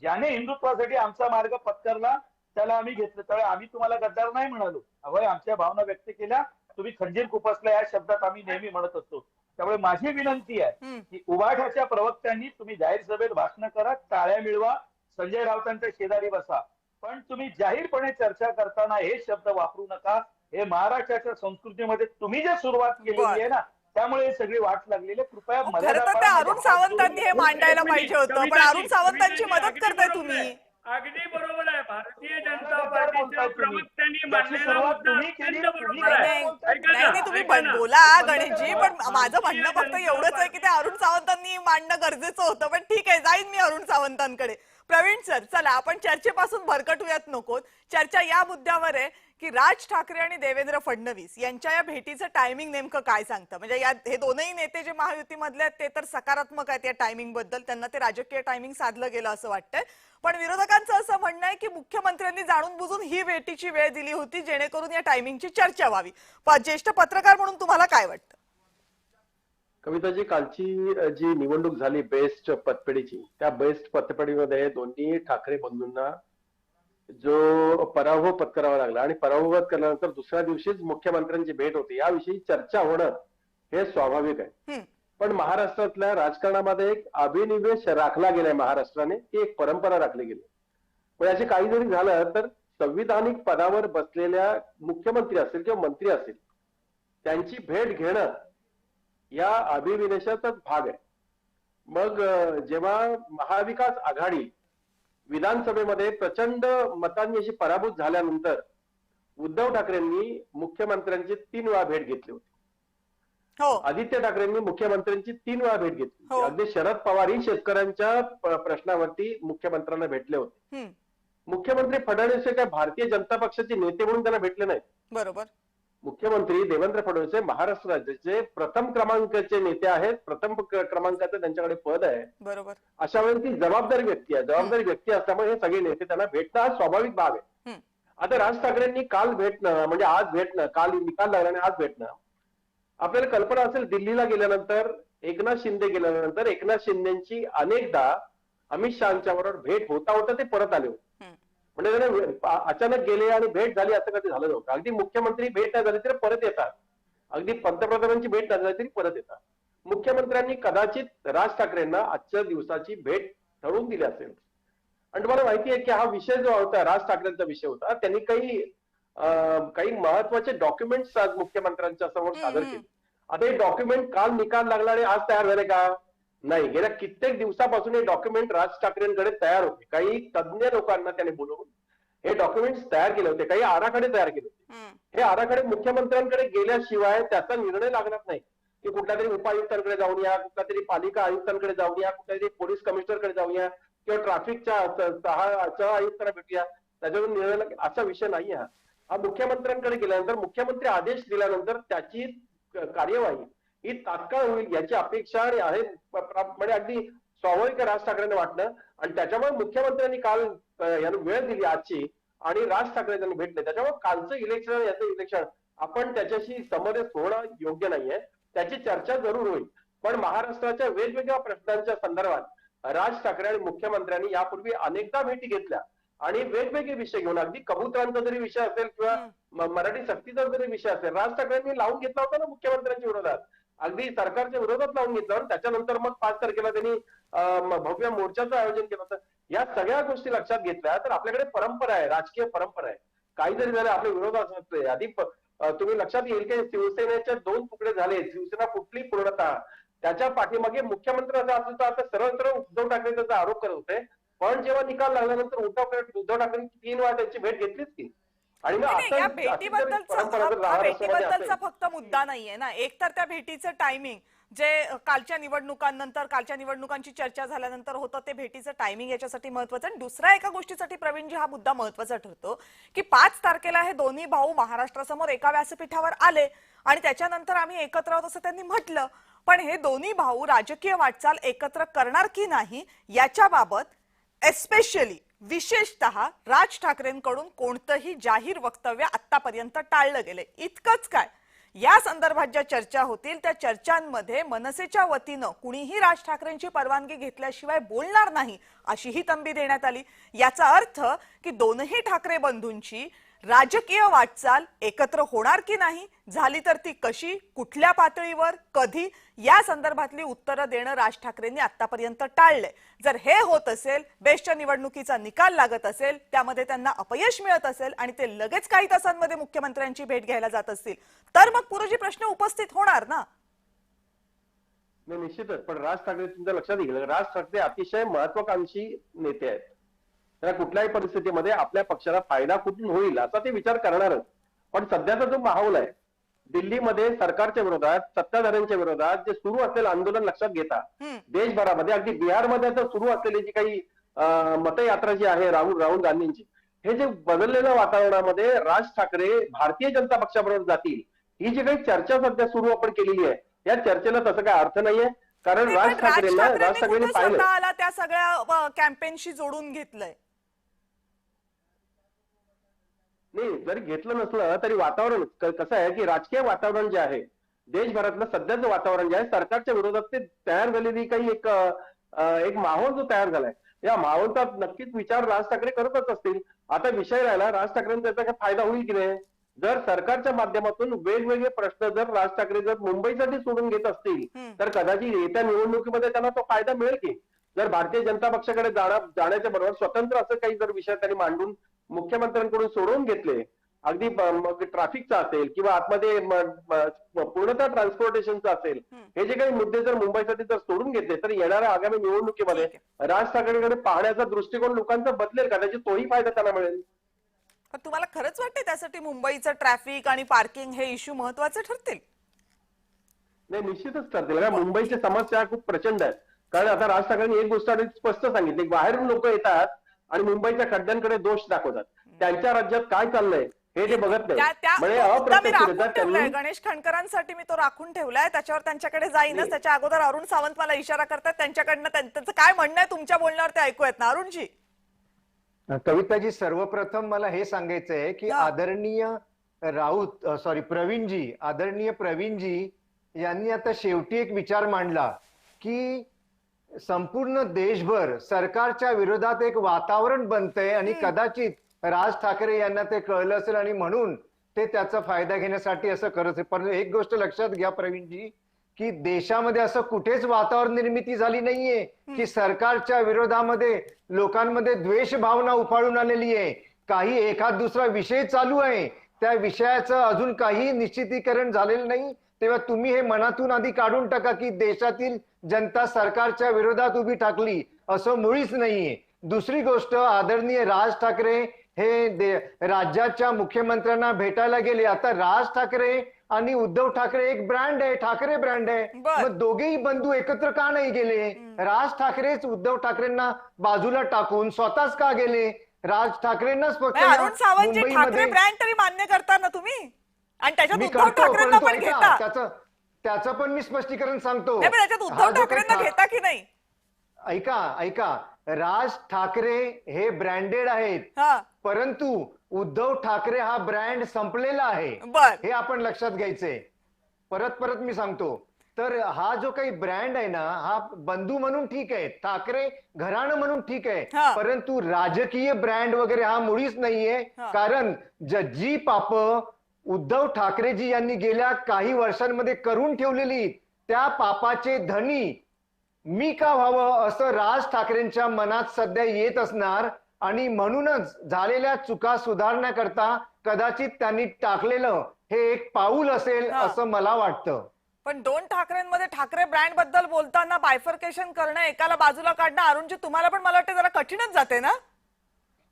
ज्याने हिंदुत्वासाठी आमचा मार्ग पत्करला त्याला आम्ही घेतलं. त्यावेळी आम्ही तुम्हाला गद्दार नाही म्हणालो, अभय आमच्या भावना व्यक्त केल्या, तुम्ही खंजीर खुपसला या शब्दात आम्ही नेहमी म्हणत असतो. त्यामुळे माझी विनंती आहे की उभाठाच्या प्रवक्त्यांनी तुम्ही जाहीर सभेत भाषण करा, टाळ्या मिळवा, संजय राऊतांच्या शेजारी बसा, पण तुम्ही जाहीरपणे चर्चा करताना हे शब्द वापरू नका. हे महाराष्ट्राच्या संस्कृतीमध्ये तुम्ही जे सुरुवात केलेली आहे ना, त्यामुळे हे सगळी वाट लागलेली. कृपया अरुण सावंतांनी हे मांडायला पाहिजे होतं, पण अरुण सावंतांची मदत करताय तुम्ही. अगदी बरोबर आहे. भारतीय जनता पार्टीच्या प्रवक्त्यांनी मांडलेला मुद्दा अत्यंत बरोबर आहे. नाही तुम्ही बोला गणेशजी, पण माझं म्हणणं फक्त एवढंच आहे की ते अरुण सावंतांनी मांडणं गरजेचं होतं. पण ठीक आहे, जाईन मी अरुण सावंतांकडे. प्रवीण सर, चला आपण चर्चेपासून भरकटूयात नको. चर्चा या मुद्द्यावर आहे की राज ठाकरे आणि देवेंद्र फडणवीस यांच्या या भेटीचं टायमिंग नेमकं काय सांगतं. म्हणजे हे दोनही नेते जे महायुतीमधले आहेत ते तर सकारात्मक आहेत या टायमिंग बद्दल, त्यांना ते राजकीय टायमिंग साधलं गेलं असं वाटतंय. पण विरोधकांचं असं म्हणणं आहे की मुख्यमंत्र्यांनी जाणून बुजून ही भेटीची वेळ दिली होती जेणेकरून या टायमिंगची चर्चा व्हावी. ज्येष्ठ पत्रकार म्हणून तुम्हाला काय वाटतं? कविताजी, कालची जी निवडणूक झाली बेस्ट पतपेढीची, त्या बेस्ट पतपेढीमध्ये दोन्ही ठाकरे बंधूंना जो पराभव पत्करावा लागला आणि पराभव पत्करल्यानंतर दुसऱ्या दिवशीच मुख्यमंत्र्यांची भेट होती, याविषयी चर्चा होणं हे स्वाभाविक आहे. पण महाराष्ट्रातल्या राजकारणामध्ये एक अभिनिवेश राखला गेलाय महाराष्ट्राने, ती एक परंपरा राखली गेली. पण याचे काही जरी झालं तर संविधानिक पदावर बसलेल्या मुख्यमंत्री असतील किंवा मंत्री असतील त्यांची भेट घेणं या अभिविनेशाचाच भाग आहे. मग जेव्हा महाविकास आघाडी विधानसभेमध्ये प्रचंड मतांनी अशी पराभूत झाल्यानंतर उद्धव ठाकरेंनी मुख्यमंत्र्यांची 3 वेळा भेट घेतली होती. आदित्य ठाकरेंनी मुख्यमंत्र्यांची 3 वेळा भेट घेतली. अगदी शरद पवारही शेतकऱ्यांच्या प्रश्नावरती मुख्यमंत्र्यांना भेटले होते. मुख्यमंत्री फडणवीस हे काय भारतीय जनता पक्षाचे नेते म्हणून त्यांना भेटले नाहीत. बरोबर. मुख्यमंत्री देवेंद्र फडणवीस हे महाराष्ट्र राज्याचे प्रथम क्रमांकाचे नेते आहेत, प्रथम क्रमांकाचं त्यांच्याकडे पद आहे. बरोबर. अशा वेळेस ती जबाबदारी व्यक्ती आहे. जबाबदारी व्यक्ती असल्यामुळे हे सगळे नेते त्यांना भेटणं हा स्वाभाविक भाग आहे. आता राज ठाकरेंनी काल भेटणं म्हणजे आज भेटणं, काल निकाल लागला आणि आज भेटणं, आपल्याला कल्पना असेल दिल्लीला गेल्यानंतर, एकनाथ शिंदे गेल्यानंतर एकनाथ शिंदेची अनेकदा अमित शहाच्या बरोबर भेट होता होता ते परत आले होते. म्हणजे त्याने अचानक गेले आणि भेट झाली असं कधी झालं नव्हतं. अगदी मुख्यमंत्री भेट नाही झाली तरी परत येतात, अगदी पंतप्रधानांची भेट नाही झाली तरी परत येतात. मुख्यमंत्र्यांनी कदाचित राज ठाकरेंना आजच्या दिवसाची भेट ठरवून दिली असेल. आणि तुम्हाला माहिती आहे की हा विषय जो होता राज ठाकरेंचा विषय होता, त्यांनी काही महत्वाचे डॉक्युमेंट्स आज मुख्यमंत्र्यांच्या समोर सादर केले. आता हे डॉक्युमेंट काल निकाल लागला आणि आज तयार झाले का? नाही, गेल्या कित्येक दिवसापासून हे डॉक्युमेंट राज ठाकरेंकडे तयार होते. काही तज्ञ लोकांना त्याने बोलवून हे डॉक्युमेंट्स तयार केले होते, काही आराखडे तयार केले होते. हे आराखडे मुख्यमंत्र्यांकडे गेल्याशिवाय त्याचा निर्णय लागणार नाही. की कुठल्या तरी उपायुक्तांकडे जाऊन या, कुठल्या तरी पालिका आयुक्तांकडे जाऊन या, कुठल्या तरी पोलीस कमिशनरकडे जाऊन या किंवा ट्रॅफिकच्या सह आयुक्तांना भेटूया, त्याच्यावरून निर्णय असा विषय नाही हा मुख्यमंत्र्यांकडे गेल्यानंतर मुख्यमंत्री आदेश दिल्यानंतर त्याची कार्यवाही ही तात्काळ होईल याची अपेक्षा आहे. म्हणजे अगदी स्वाभाविक राज ठाकरेंना वाटलं आणि त्याच्यामुळे मुख्यमंत्र्यांनी काल याला वेळ दिली आजची आणि राज ठाकरे त्यांनी भेटले. त्याच्यामुळे कालचं इलेक्शन याचं इलेक्शन आपण त्याच्याशी समरस होणं योग्य नाहीये. त्याची चर्चा जरूर होईल, पण महाराष्ट्राच्या वेगवेगळ्या प्रश्नांच्या संदर्भात राज ठाकरे आणि मुख्यमंत्र्यांनी यापूर्वी अनेकदा भेटी घेतल्या आणि वेगवेगळे विषय घेऊन, अगदी कबुतरांचा जरी विषय असेल किंवा मराठी सक्तीचा जरी विषय असेल, राज ठाकरेंनी लावून घेतला होता ना मुख्यमंत्र्यांच्या विरोधात, अगदी सरकारच्या विरोधात लावून घेतला आणि त्याच्यानंतर मग 5 तारखेला त्यांनी भव्य मोर्चाचं आयोजन केलं होतं. या सगळ्या गोष्टी लक्षात घेतल्या तर आपल्याकडे परंपरा आहे, राजकीय परंपरा आहे. काही जरी झालं आपल्या विरोधात असते. आधी तुम्ही लक्षात येईल की शिवसेनेचे 2 तुकडे झाले, शिवसेना कुठली पूर्णतः, त्याच्या पाठीमागे मुख्यमंत्री आता सरळ सरळ उद्धव ठाकरे त्याचा आरोप करत होते. पण जेव्हा निकाल लागल्यानंतर उद्धव ठाकरे 3 वेळा त्यांची भेट घेतलीच की. आणि मग नाही, या भेटीबद्दलचा फक्त मुद्दा नाहीये ना. एक तर त्या भेटीचं टायमिंग जे कालच्या निवडणुकांची चर्चा झाल्यानंतर होतं ते भेटीचं टायमिंग याच्यासाठी महत्वाचं. आणि दुसऱ्या एका गोष्टीसाठी प्रवीणजी हा मुद्दा महत्वाचा ठरतो की 5 तारखेला हे दोन्ही भाऊ महाराष्ट्रासमोर एका व्यासपीठावर आले आणि त्याच्यानंतर आम्ही एकत्र आहोत असं त्यांनी म्हटलं. पण हे दोन्ही भाऊ राजकीय वाटचाल एकत्र करणार की नाही याच्याबाबत एस्पेशली विशेषतः राज ठाकरेंकडून कोणतंही जाहीर वक्तव्य आतापर्यंत टाळलं गेले. इतकंच काय, या संदर्भात ज्या चर्चा होतील त्या चर्चांमध्ये मनसेच्या वतीनं कुणीही राज ठाकरेंची परवानगी घेतल्याशिवाय बोलणार नाही अशीही तंबी देण्यात आली. याचा अर्थ की दोनही ठाकरे बंधूंची राजकीय वाटचाल एकत्र होणार की नाही, झाली तर ती कशी, कुठल्या पातळीवर, कधी, या संदर्भातली उत्तरं देणं राज ठाकरेंनी आतापर्यंत टाळलंय. जर हे होत असेल, बेस्टच्या निवडणुकीचा निकाल लागत असेल, त्यामध्ये त्यांना अपयश मिळत असेल आणि ते लगेच काही तासांमध्ये मुख्यमंत्र्यांची भेट घ्यायला जात असतील तर मग पुरोजी प्रश्न उपस्थित होणार ना. निश्चितच. पण राज ठाकरे तुमच्या लक्षात येईल, राज ठाकरे अतिशय महत्वाकांक्षी नेते आहेत. त्यांना कुठल्याही परिस्थितीमध्ये आपल्या पक्षाला फायदा कुठून होईल असा ते विचार करणारच. पण सध्याचा जो माहोल आहे दिल्लीमध्ये सरकारच्या विरोधात, सत्ताधाऱ्यांच्या विरोधात जे सुरू असलेलं आंदोलन लक्षात घेता देशभरामध्ये, अगदी बिहारमध्ये आता सुरू असलेली जी काही मतयात्रा जी आहे राहुल गांधींची, हे जे बदललेल्या वातावरणामध्ये राज ठाकरे भारतीय जनता पक्षाबरोबर जातील ही जी काही चर्चा सध्या सुरू आपण केलेली आहे, या चर्चेला तसं काही अर्थ नाहीये. कारण राज ठाकरेंनी पाहिलं त्या सगळ्या कॅम्पेनशी जोडून घेतलंय. नाही, जरी घेतलं नसलं तरी वातावरण कसं आहे की राजकीय वातावरण जे आहे देशभरातलं सध्याचं वातावरण जे आहे सरकारच्या विरोधात ते तयार झालेली काही एक माहोल जो तयार झालाय, या माहोलचा नक्कीच विचार राज ठाकरे करतच असतील. आता विषय राहिला राज ठाकरेंचा त्याचा काय फायदा होईल की नाही. जर सरकारच्या माध्यमातून वेगवेगळे प्रश्न जर राज ठाकरे जर मुंबईसाठी सोडून घेत असतील तर कदाचित येत्या निवडणुकीमध्ये त्यांना तो फायदा मिळेल की. जर भारतीय जनता पक्षाकडे जाण्याच्या बरोबर स्वतंत्र असं काही जर विषय त्यांनी मांडून मुख्यमंत्र्यांकडून सोडवून घेतले, अगदी मग ट्रॅफिकचा असेल किंवा आतमध्ये पूर्णतः ट्रान्सपोर्टेशनचा असेल, हे जे काही मुद्दे जर मुंबईसाठी जर सोडून घेतले तर येणाऱ्या आगामी निवडणुकीमध्ये राज ठाकरेंकडे पाहण्याचा दृष्टिकोन लोकांचा बदलेल, कदाचित तोही फायदा त्यांना मिळेल. पण तुम्हाला खरंच वाटते त्यासाठी मुंबईचं ट्रॅफिक आणि पार्किंग हे इश्यू महत्वाचे ठरतील? नाही, निश्चितच ठरतील. कारण मुंबईची समस्या खूप प्रचंड आहे. कारण आता राज ठाकरेंनी एक गोष्ट स्पष्ट सांगितली, बाहेरून लोक येतात आणि मुंबईच्या खड्ड्यांकडे दोष दाखवतात. त्यांच्या राज्यात काय चाललंय हे ते बघत नाही. गणेश खंडकरांसाठी मी तो राखून ठेवलाय, त्याच्यावर त्यांच्याकडे जाईनच. त्याच्या अगोदर अरुण सावंत मला इशारा करतात, त्यांच्याकडनं त्यांचं काय म्हणणं आहे तुमच्या बोलण्यावर ते ऐकूयात ना अरुणजी. कविताजी, सर्वप्रथम मला हे सांगायचं आहे की आदरणीय प्रवीणजी यांनी आता शेवटी एक विचार मांडला की संपूर्ण देशभर सरकारच्या विरोधात एक वातावरण बनतंय आणि कदाचित राज ठाकरे यांना ते कळलं असेल आणि म्हणून ते त्याचा फायदा घेण्यासाठी असं करत असेल. पण एक गोष्ट लक्षात घ्या प्रवीणजी की देशामध्ये असं कुठेच वातावरण निर्मिती झाली नाहीये की सरकारच्या विरोधामध्ये लोकांमध्ये द्वेष भावना उफाळून आलेली आहे. काही एखाद दुसरा विषय चालू आहे, त्या विषयाचं अजून काही निश्चितीकरण झालेलं नाही. तेव्हा तुम्ही हे मनातून आधी काढून टाका की देशातील जनता सरकारच्या विरोधात उभी ठाकली, असं मुळीच नाहीये. दुसरी गोष्ट, आदरणीय राज ठाकरे राज्याच्या मुख्यमंत्र्यांना भेटायला गेले. आता राज ठाकरे आणि उद्धव ठाकरे एक ब्रँड आहे, ठाकरे ब्रँड आहे. मग दोघेही बंधू एकत्र का नाही गेले? राज ठाकरेच उद्धव ठाकरेंना बाजूला टाकून स्वतःच का गेले? राज ठाकरेंनाच फक्त अरुण सावंत ठाकरे मुंबईमध्ये ब्रँड तरी मान्य करता ना तुम्ही, आणि त्याच्यात मी उद्धव करतो, ठाकरेंना परंतु पण घेता. त्याचं पण मी स्पष्टीकरण सांगतो. नाही, पण त्याच्यात हा उद्धव जो काही ठाकरेंना घेता की नाही? ऐका, राज ठाकरे हे ब्रँडेड आहेत, परंतु उद्धव ठाकरे हा ब्रँड संपलेला आहे. हे आपण लक्षात घ्यायचंय. परत मी सांगतो, तर हा जो काही ब्रँड आहे ना, हा बंधू म्हणून ठीक आहे, ठाकरे घराणं म्हणून ठीक आहे, परंतु राजकीय ब्रँड वगैरे हा मुळीच नाहीये. कारण जी पाप उद्धव ठाकरेजी यांनी गेल्या काही वर्षांमध्ये करून ठेवलेली, त्या पापाचे धनी मी का व्हावं असं राज ठाकरेंच्या मनात सध्या येत असणार. आणि म्हणूनच झालेल्या चुका सुधारण्याकरता कदाचित त्यांनी टाकलेलं हे एक पाऊल असेल असं मला वाटतं. पण दोन ठाकरेंमध्ये ठाकरे ब्रँड बद्दल बोलताना बायफर्केशन करणं, एकाला बाजूला काढणं, अरुणजी तुम्हाला पण मला वाटतं जरा कठीणच जाते ना?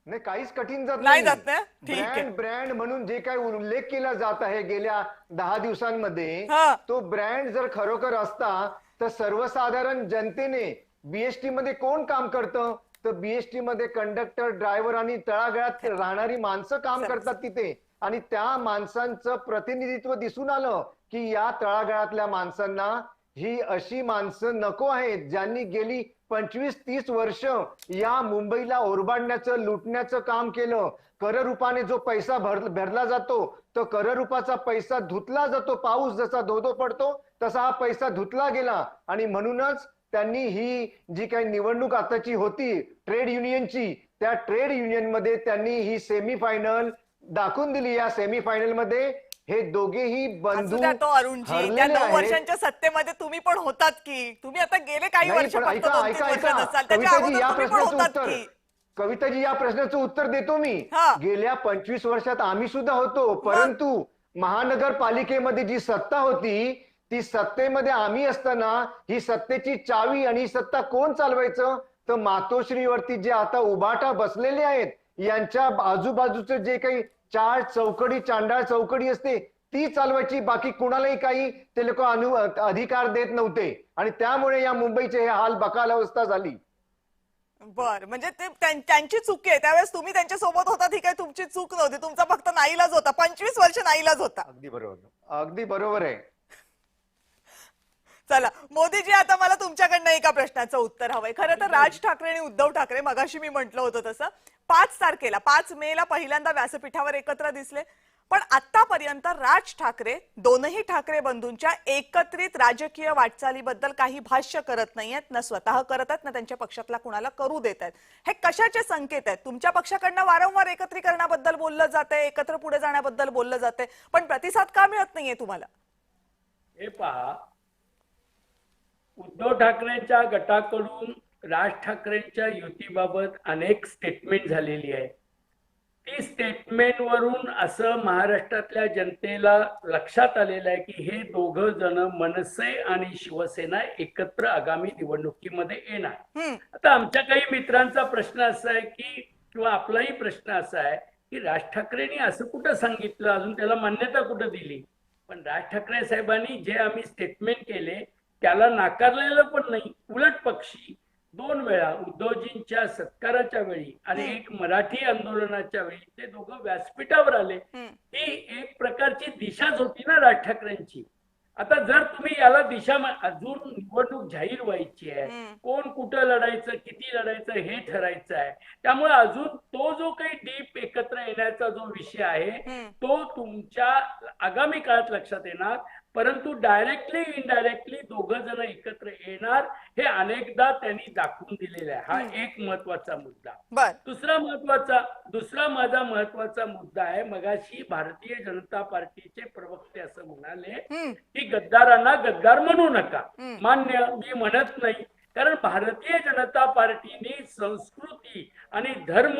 नाही, काहीच कठीण जात नाही जात ना? ठीक आहे. ब्रँड म्हणून जे काही उल्लेख केला जात आहे गेल्या 10 दिवसांमध्ये, तो ब्रँड जर खरोखर असता तर सर्वसाधारण जनतेने बीएसटी मध्ये कोण काम करतं? तर बीएसटी मध्ये कंडक्टर, ड्रायव्हर आणि तळागाळात राहणारी माणसं काम करतात तिथे. आणि त्या माणसांचं प्रतिनिधित्व दिसून आलं की या तळागाळातल्या माणसांना ही अशी माणसं नको आहेत ज्यांनी गेली 25-30 वर्ष या मुंबईला ओरबाडण्याचं, लुटण्याचं काम केलं. कररूपाने जो पैसा भरला जातो, तो कररूपाचा पैसा धुतला जातो. पाऊस जसा धोधो पडतो तसा हा पैसा धुतला गेला. आणि म्हणूनच त्यांनी ही जी काही निवडणूक आताची होती ट्रेड युनियनची, त्या ट्रेड युनियन मध्ये त्यांनी ही सेमीफायनल दाखवून दिली. या सेमीफायनल मध्ये हे दोघेही बंधू अरुणजी, त्या 9 वर्षांच्या सत्तेमध्ये तुम्ही पण होतात की? तुम्ही आता गेले काही वर्ष फक्त 2-3 वर्ष नसाल, त्याच्या अगोदर तुम्ही पण होतात की? कविताजी, या प्रश्नाचं उत्तर देतो मी. गेल्या 25 वर्षात आम्ही सुद्धा होतो, परंतु महानगरपालिकेमध्ये जी सत्ता होती, ती सत्तेमध्ये आम्ही असताना ही सत्तेची चावी आणि ही सत्ता कोण चालवायचं? तर मातोश्रीवरती जे आता उभाटा बसलेले आहेत, यांच्या आजूबाजूचं जे काही चांडाळ चौकडी असते ती चालवायची. बाकी कुणालाही काही ते लोक अधिकार देत नव्हते. आणि त्यामुळे या मुंबईचे हे हाल बकाल अवस्था झाली. म्हणजे ते त्यांची चूक आहे. त्यावेळेस तुम्ही त्यांच्या सोबत होता, ही काही तुमची चूक नव्हती, तुमचा फक्त नाईलाज होता. 25 वर्ष नाईलाज होता. अगदी बरोबर आहे. चला मोदीजी, आता मला तुमच्याकडनं एका प्रश्नाचं उत्तर हवंय. खरं तर राज ठाकरे आणि उद्धव ठाकरे, मगाशी मी म्हटलं होतं तसं, 5 मेला पहिल्यांदा व्यासपीठावर एकत्र दिसले. पण आतापर्यंत राज ठाकरे दोनही ठाकरे बंधूंच्या एकत्रित राजकीय वाटचालीबद्दल काही भाष्य करत नाहीयेत, ना स्वतः करत आहेत, ना त्यांच्या पक्षातला कुणाला करू देत आहेत. हे कशाचे संकेत आहेत? तुमच्या पक्षाकडनं वारंवार एकत्रीकरणाबद्दल बोललं जातंय, एकत्र पुढे जाण्याबद्दल बोललं जातंय, पण प्रतिसाद का मिळत नाहीये तुम्हाला? हे पहा, उद्धव ठाकरेंच्या गटाकडून राज ठाकरेंच्या युतीबाबत अनेक स्टेटमेंट झालेली आहे. ती स्टेटमेंट वरून असं महाराष्ट्रातल्या जनतेला लक्षात आलेलं आहे की हे दोघं जण मनसे आणि शिवसेना एकत्र आगामी निवडणुकीमध्ये येणार. आता आमच्या काही मित्रांचा प्रश्न असा आहे की, किंवा आपलाही प्रश्न असा आहे की राज ठाकरेंनी असं कुठं सांगितलं, अजून त्याला मान्यता कुठं दिली? पण राज ठाकरे साहेबांनी जे आम्ही स्टेटमेंट केले त्याला नाकारलेलं पण नाही. उलट पक्षी 2 वेळा उद्धवजींच्या सत्काराच्या वेळी आणि एक मराठी आंदोलनाच्या वेळी ते दोघं व्यासपीठावर आले. ही एक प्रकारची दिशाच होती ना राज ठाकरेंची. आता जर तुम्ही याला दिशा, अजून निवडणूक जाहीर व्हायची आहे, कोण कुठं लढायचं, किती लढायचं हे ठरायचं आहे. त्यामुळे अजून तो जो काही डीप एकत्र येण्याचा जो विषय आहे तो तुमच्या आगामी काळात लक्षात येणार. परंतु डायरेक्टली इनडायरेक्टली दोघं जण एकत्र येणार हे अनेकदा त्यांनी दाखवून दिलेलं आहे. हा एक महत्वाचा मुद्दा. दुसरा माझा महत्वाचा मुद्दा आहे, मगाशी भारतीय जनता पार्टीचे प्रवक्ते असं म्हणाले की गद्दारांना गद्दार म्हणू नका. मान्य, मी म्हणत नाही, कारण भारतीय जनता पार्टीने संस्कृती आणि धर्म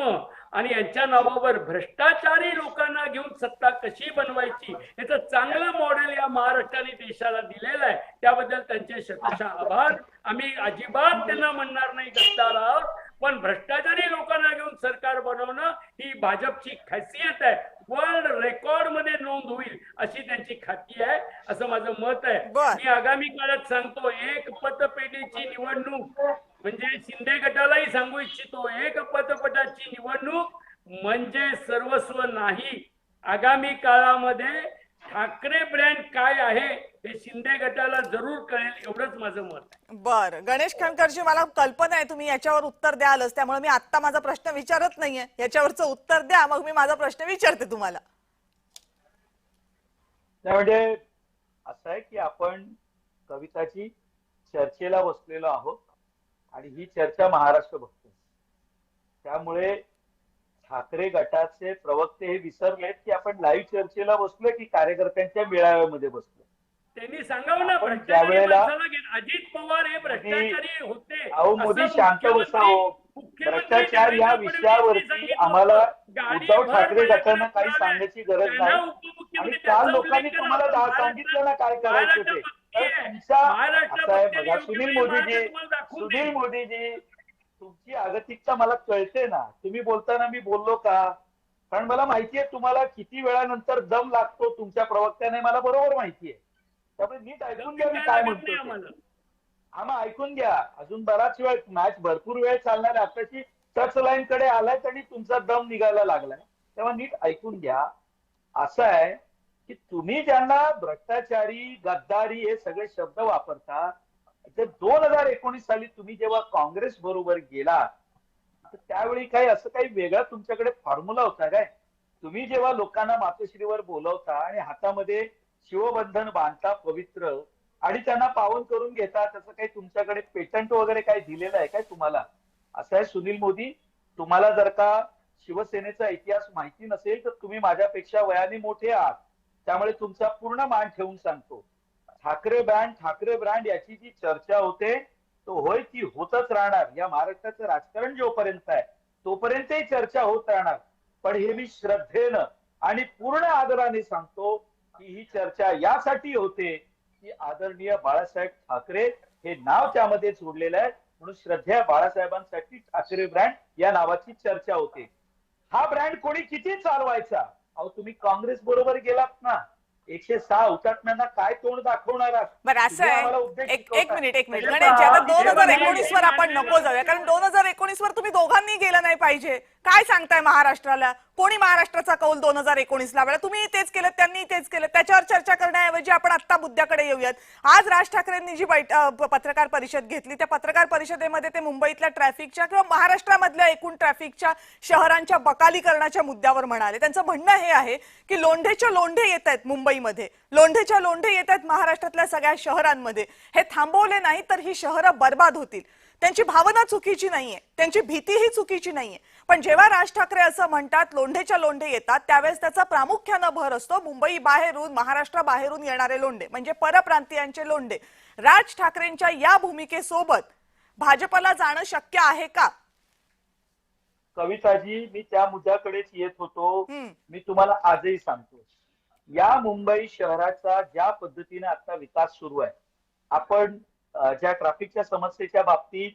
आणि यांच्या नावावर भ्रष्टाचारी लोकांना घेऊन सत्ता कशी बनवायची याचं चांगलं मॉडेल या महाराष्ट्राने देशाला दिलेलं आहे. त्याबद्दल त्यांचे शतशः आभार. आम्ही अजिबात त्यांना म्हणणार नाही गद्दार आहोत, पण भ्रष्टाचारी लोकांना घेऊन सरकार बनवणं ही भाजपची खासियत आहे. वर्ल्ड रेकॉर्ड मध्ये नोंद होईल अशी त्यांची खाती आहे, असं माझं मत आहे. मी आगामी काळात सांगतो, एक पतपेढीची निवडणूक म्हणजे शिंदे गटालाही सांगू इच्छितो, एक पतपटाची निवडणूक म्हणजे सर्वस्व नाही. आगामी काळामध्ये ठाकरे ब्रँड काय आहे हे शिंदे गटाला जरूर कळेल, एवढंच माझं मत आहे. बर, गणेश खणकरजी, मला कल्पना आहे तुम्ही याच्यावर उत्तर द्यालच, त्यामुळे मी आता माझा प्रश्न विचारत नाहीये, याच्यावरचं उत्तर द्या, मग मी माझा प्रश्न विचारते तुम्हाला. म्हणजे असं आहे की आपण कविताची चर्चेला बसलेलो आहोत आणि ही चर्चा महाराष्ट्र बघतो. त्यामुळे ठाकरे गटाचे प्रवक्ते हे विसरलेत की आपण लाईव्ह चर्चेला बसलोय की कार्यकर्त्यांच्या मेळाव्यामध्ये बसलोय. त्यांनी सांगावं ना, आपण त्यावेळेला अजित पवार हे भ्रष्टाचारी होते. अहो मोदी शांत बसावं. भ्रष्टाचार या विषयावरती आम्हाला उद्धव ठाकरे गटांना काही सांगण्याची गरज नाही आणि काल लोकांनी तुम्हाला सांगितलं ना काय करायचं ते. तर तुमचा असं आहे बघा, सुनील मोदीजी तुमची अगतिकता मला कळते ना. तुम्ही बोलताना मी बोललो का? कारण मला माहितीये तुम्हाला किती वेळानंतर दम लागतो तुमच्या प्रवक्त्याने, मला बरोबर माहितीये. त्यामुळे नीट ऐकून घ्या मी काय म्हणतो. आम्हा ऐकून घ्या, अजून बराच वेळ, मॅच भरपूर वेळ चालणार आहे. आताची टच लाईन कडे आलाय आणि तुमचा दम निघायला लागलाय, तेव्हा नीट ऐकून घ्या. असं आहे की तुम्ही ज्यांना भ्रष्टाचारी, गद्दारी हे सगळे शब्द वापरता, ते 2019 साली तुम्ही जेव्हा काँग्रेस बरोबर गेला त्यावेळी असं काही वेगळा तुमच्याकडे फॉर्म्युला होता काय? तुम्ही जेव्हा लोकांना मातोश्रीवर बोलवता आणि हातामध्ये शिवबंधन बांधता पवित्र आणि त्यांना पावन करून घेता, तसं काही तुमच्याकडे पेटंट वगैरे काही दिलेलं आहे काय तुम्हाला? असं आहे सुनील मोदी, तुम्हाला जर का शिवसेनेचा इतिहास माहिती नसेल तर तुम्ही माझ्यापेक्षा वयाने मोठे आहात, त्यामुळे तुमचा पूर्ण मान ठेवून सांगतो. ठाकरे ब्रँड याची जी चर्चा होते तो होय ती होतच राहणार. या महाराष्ट्राचं राजकारण जोपर्यंत आहे तोपर्यंतही चर्चा होत राहणार. पण हे मी श्रद्धेनं आणि पूर्ण आदराने सांगतो की ही चर्चा यासाठी होते की आदरणीय बाळासाहेब ठाकरे हे नाव त्यामध्ये जोडलेलं आहे, म्हणून श्रद्धेय बाळासाहेबांसाठी ठाकरे ब्रँड या नावाची चर्चा होते. हा ब्रँड कोणी किती चालवायचा? अहो तुम्ही काँग्रेस बरोबर गेलात ना, 106 हुतात्म्यांना काय तोंड दाखवणार आहात? बरं, असं आहे, एक मिनिट गणेशजी, आता 2019 वर आपण नको जाऊया, कारण 2019 वर तुम्ही दोघांनी गेलं नाही पाहिजे. काय सांगताय महाराष्ट्राला? कोणी महाराष्ट्राचा कौल 2019 ला? तुम्ही तेच केलं, त्यांनी तेच केलं. त्याच्यावर चर्चा करण्याऐवजी आपण आत्ता मुद्द्याकडे येऊयात. आज राज ठाकरेंनी जी पत्रकार परिषद घेतली, त्या पत्रकार परिषदेमध्ये ते मुंबईतल्या ट्रॅफिकच्या किंवा महाराष्ट्रामधल्या एकूण ट्रॅफिकच्या शहरांच्या बकालीकरणाच्या मुद्द्यावर म्हणाले. त्यांचं म्हणणं हे आहे की लोंढेच्या लोंढे येत आहेत मुंबईमध्ये, लोंढेच्या लोंढे येत आहेत महाराष्ट्रातल्या सगळ्या शहरांमध्ये. हे थांबवले नाही तर ही शहरं बर्बाद होतील. त्यांची भावना चुकीची नाहीये, त्यांची भीतीही चुकीची नाहीये. पण जेव्हा राज ठाकरे असं म्हणतात लोंढेच्या लोंढे येतात, त्यावेळेस त्याचा प्रामुख्यानं भर असतो मुंबई बाहेरून, महाराष्ट्राबाहेरून येणारे लोंढे, म्हणजे परप्रांतीयांचे लोंढे. राज ठाकरेंच्या या भूमिकेसोबत भाजपला जाणं शक्य आहे का? कविताजी, मी त्या मुद्द्याकडेच येत होतो. मी तुम्हाला आजही सांगतो, या मुंबई शहराचा ज्या पद्धतीने आता विकास सुरू आहे, आपण ज्या ट्रॅफिकच्या समस्येच्या बाबतीत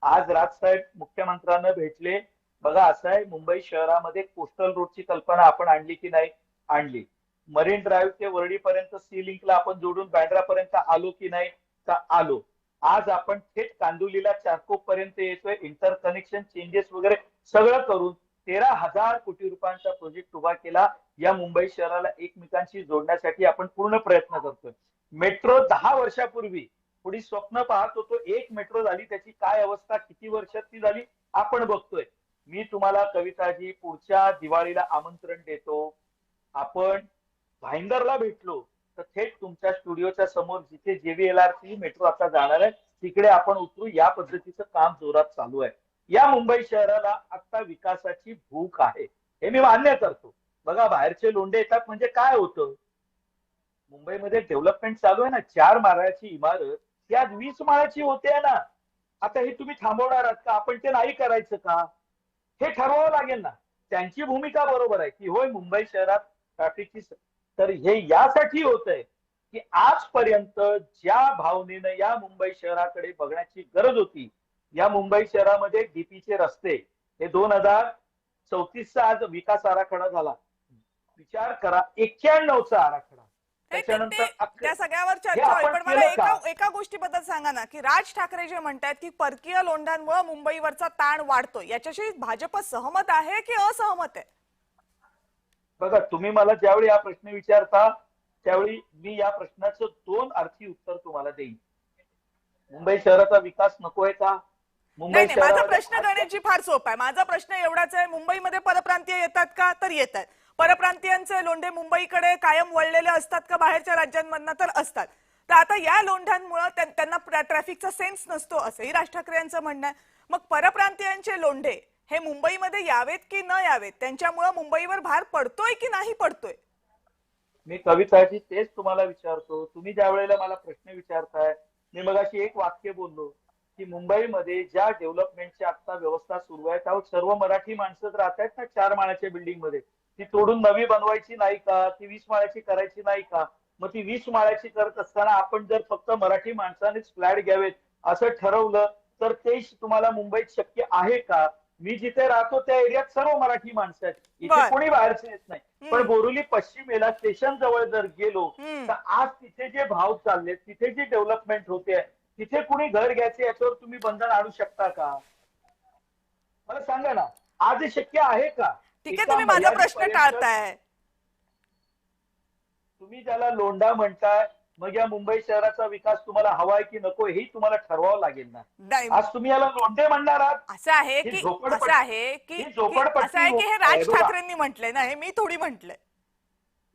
आज राजसाहेब मुख्यमंत्र्यांना भेटले. बघा असं आहे, मुंबई शहरामध्ये कोस्टल रोडची कल्पना आपण आणली की नाही? आणली. मरीन ड्राईव्ह ते वर्डीपर्यंत सी लिंकला आपण जोडून बँड्रापर्यंत आलो की नाही? तर आलो. आज आपण थेट कांदिवलीला चारकोप पर्यंत येतोय. इंटरकनेक्शन चेंजेस वगैरे सगळं करून 13,000 कोटी रुपयांचा प्रोजेक्ट उभा केला. या मुंबई शहराला एकमेकांशी जोडण्यासाठी आपण पूर्ण प्रयत्न करतोय. मेट्रो 10 वर्षापूर्वी थोडी स्वप्न पाहत होतो, एक मेट्रो झाली, त्याची काय अवस्था किती वर्षात ती झाली आपण बघतोय. मी तुम्हाला कविताजी पुढच्या दिवाळीला आमंत्रण देतो. आपण भाईंदरला भेटलो तर थेट तुमच्या स्टुडिओच्या समोर जिथे JVLRC मेट्रो आता जाणार आहे तिकडे आपण उतरू. या पद्धतीचं काम जोरात चालू आहे. या मुंबई शहराला आता विकासाची भूक आहे, हे मी मान्य करतो. बघा बाहेरचे लोंढे येतात म्हणजे काय होतं? मुंबईमध्ये डेव्हलपमेंट चालू आहे ना, 4 माळ्याची इमारत त्या 20 माळ्याची होते ना. आता हे तुम्ही थांबवणार आहात का? आपण ते नाही करायचं का? हे ठरवावं लागेल ना. त्यांची भूमिका बरोबर आहे की होय मुंबई शहरात ट्रॅफिकची, तर हे यासाठी होत आहे की आजपर्यंत ज्या भावनेनं या मुंबई शहराकडे बघण्याची गरज होती या मुंबई शहरामध्ये डीपीचे रस्ते हे 2034चा आज विकास आराखडा झाला. विचार करा, 91चा आराखडा. त्याच्यानंतर त्या सगळ्यावर हे चर्चा होईल, आपण पण मला केलं का? एका गोष्टीबद्दल सांगा ना, की राज ठाकरे जे म्हणतात की परकीय लोंढ्यांमुळे मुंबईवरचा ताण वाढतो, याच्याशी भाजप सहमत आहे की असहमत आहे? बघा, तुम्ही मला ज्यावेळी हा प्रश्न विचारता त्यावेळी मी या प्रश्नाचं 2 अर्थी उत्तर तुम्हाला देईन. मुंबई शहराचा विकास नकोय का? नाही, माझा प्रश्न करण्याची फार सोप आहे. माझा प्रश्न एवढाच आहे, मुंबईमध्ये परप्रांतीय येतात का? तर येतात. परप्रांतीयांचे लोंढे मुंबईकडे कायम वळलेले असतात का? बाहेरच्या राज्यांमधनं तर असतात. तर आता या लोंढ्यांमुळे त्यांना ट्रॅफिकचा सेन्स नसतो असंही राज ठाकरे यांचं म्हणणं आहे. मग परप्रांतीयांचे लोंढे हे मुंबईमध्ये यावेत की न यावेत, त्यांच्यामुळे मुंबईवर भार पडतोय की नाही पडतोय? मी कविताजी तेच तुम्हाला विचारतो. तुम्ही ज्या वेळेला मला प्रश्न विचारताय, मी मगाशी एक वाक्य बोललो की मुंबईमध्ये ज्या डेव्हलपमेंटची आता व्यवस्था सुरू आहे त्यावर सर्व मराठी माणसं राहत आहेत ना 4 माळ्याच्या बिल्डिंग मध्ये. ती तोडून नवी बनवायची नाही का? ती 20 माळ्याची करायची नाही का? मग ती 20 माळ्याची करत असताना आपण जर फक्त मराठी माणसानेच फ्लॅट घ्यावेत असं ठरवलं तर ते तुम्हाला मुंबईत शक्य आहे का? मी जिथे राहतो त्या एरियात सर्व मराठी माणसं आहेत, इथे कोणी बाहेरचे येत नाही. पण बोरिवली पश्चिमेला स्टेशन जवळ जर गेलो तर आज तिथे जे भाव चालले, तिथे जी डेव्हलपमेंट होते, तिथे कुणी घर घ्यायचे याच्यावर तुम्ही बंधन आणू शकता का? मला सांगा ना, आज हे शक्य आहे का? ठीक आहे, तुम्ही माझा प्रश्न टाळताय. तुम्ही ज्याला लोंढा म्हणताय, मग या मुंबई शहराचा विकास तुम्हाला हवाय की नको हे तुम्हाला ठरवावं लागेल ना. आज तुम्ही याला लोंढे म्हणणार आहात? असं आहे की हे राज ठाकरेंनी म्हटलंय ना, हे मी थोडी म्हटलंय.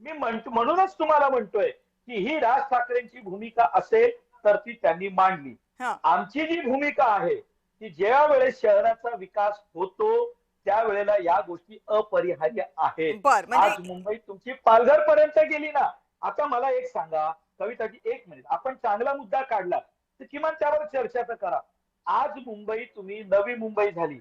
मी म्हणूनच तुम्हाला म्हणतोय की ही राज ठाकरेंची भूमिका असेल तर ती त्यांनी मांडली. आमची जी भूमिका आहे की ज्या वेळेस शहराचा विकास होतो त्यावेळेला या गोष्टी अपरिहार्य आहेत. आज मुंबई तुमची पालघर पर्यंत गेली ना. आता मला एक सांगा कविताजी, 1 मिनिट, आपण चांगला मुद्दा काढला तर किमान त्यावर चर्चा तर करा. आज मुंबई तुम्ही नवी मुंबई झाली.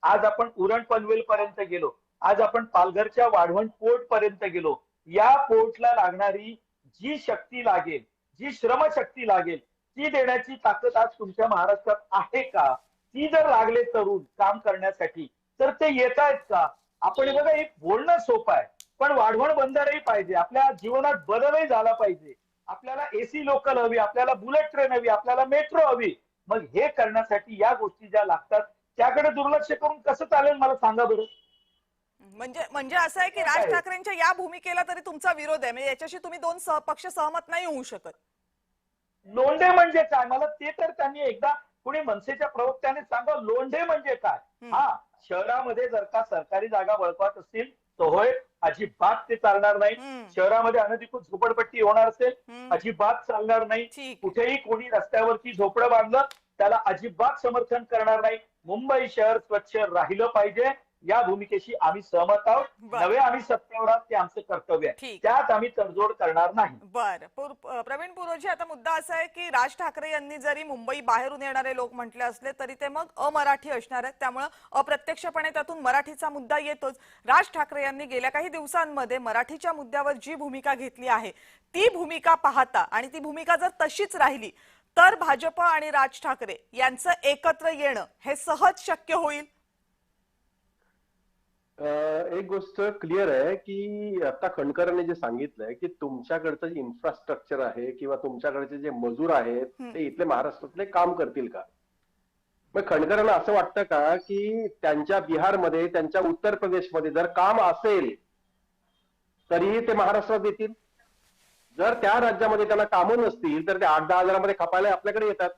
आज आपण उरण पनवेल पर्यंत गेलो. आज आपण पालघरच्या वाढवण पोर्ट पर्यंत गेलो. या पोर्टला लागणारी जी शक्ती लागेल, जी श्रमशक्ती लागेल, ती देण्याची ताकद आज तुमच्या महाराष्ट्रात आहे का? ती जर लागले तरुण काम करण्यासाठी तर ते येत आहेत का? आपण बघा, एक बोलणं सोपं आहे, पण वाढवण बंदरही पाहिजे. आपल्या जीवनात बदलही झाला पाहिजे. आपल्याला एसी लोकल हवी, आपल्याला बुलेट ट्रेन हवी, आपल्याला मेट्रो हवी. मग हे करण्यासाठी या गोष्टी ज्या लागतात त्याकडे दुर्लक्ष करून कसं चालेल मला सांगा बरं. म्हणजे असं आहे की राज ठाकरेंच्या या भूमिकेला तरी तुमचा विरोध आहे, म्हणजे याच्याशी तुम्ही 2 पक्ष सहमत नाही होऊ शकत. लोंढे म्हणजे काय मला ते तर त्यांनी एकदा कुणी मनसेच्या प्रवक्त्याने सांगा, लोंढे म्हणजे काय. हा, शहरामध्ये जर का सरकारी जागा बळकावत असतील तर होय, अजिबात ते चालणार नाही. शहरामध्ये अनधिकृत झोपडपट्टी होणार असेल, अजिबात चालणार नाही. कुठेही कोणी रस्त्यावरती झोपडं बांधलं त्याला अजिबात समर्थन करणार नाही. मुंबई शहर स्वच्छ राहिलं पाहिजे या भूमिकेशी आम्ही सहमत आहोत. नवे आम्ही सत्तेवर आहोत, ते आमचं कर्तव्य आहे, त्यात आम्ही तडजोड करणार नाही. बरं प्रवीण पुरोजी, आता मुद्दा असा आहे की राज ठाकरे यांनी जरी मुंबई बाहेरून येणारे लोक म्हटले असले तरी ते मग अमराठी असणार आहेत, त्यामुळे अप्रत्यक्षपणे त्यातून मराठीचा मुद्दा येतोच. राज ठाकरे यांनी गेल्या काही दिवसांमध्ये मराठीच्या मुद्द्यावर जी भूमिका घेतली आहे ती भूमिका पाहता आणि ती भूमिका जर तशीच राहिली तर भाजप आणि राज ठाकरे यांचं एकत्र येणं हे सहज शक्य होईल. एक गोष्ट क्लिअर आहे की आता खंडकरांनी जे सांगितलंय की तुमच्याकडचं जे इन्फ्रास्ट्रक्चर आहे किंवा तुमच्याकडचे जे मजूर आहेत ते इथले महाराष्ट्रातले काम करतील का? मग खंडकरांना असं वाटतं का की त्यांच्या बिहारमध्ये, त्यांच्या उत्तर प्रदेशमध्ये जर काम असेल तरीही ते महाराष्ट्रात येतील? जर त्या राज्यामध्ये त्यांना कामं नसतील तर ते 8-10 हजारामध्ये खपायला आपल्याकडे येतात.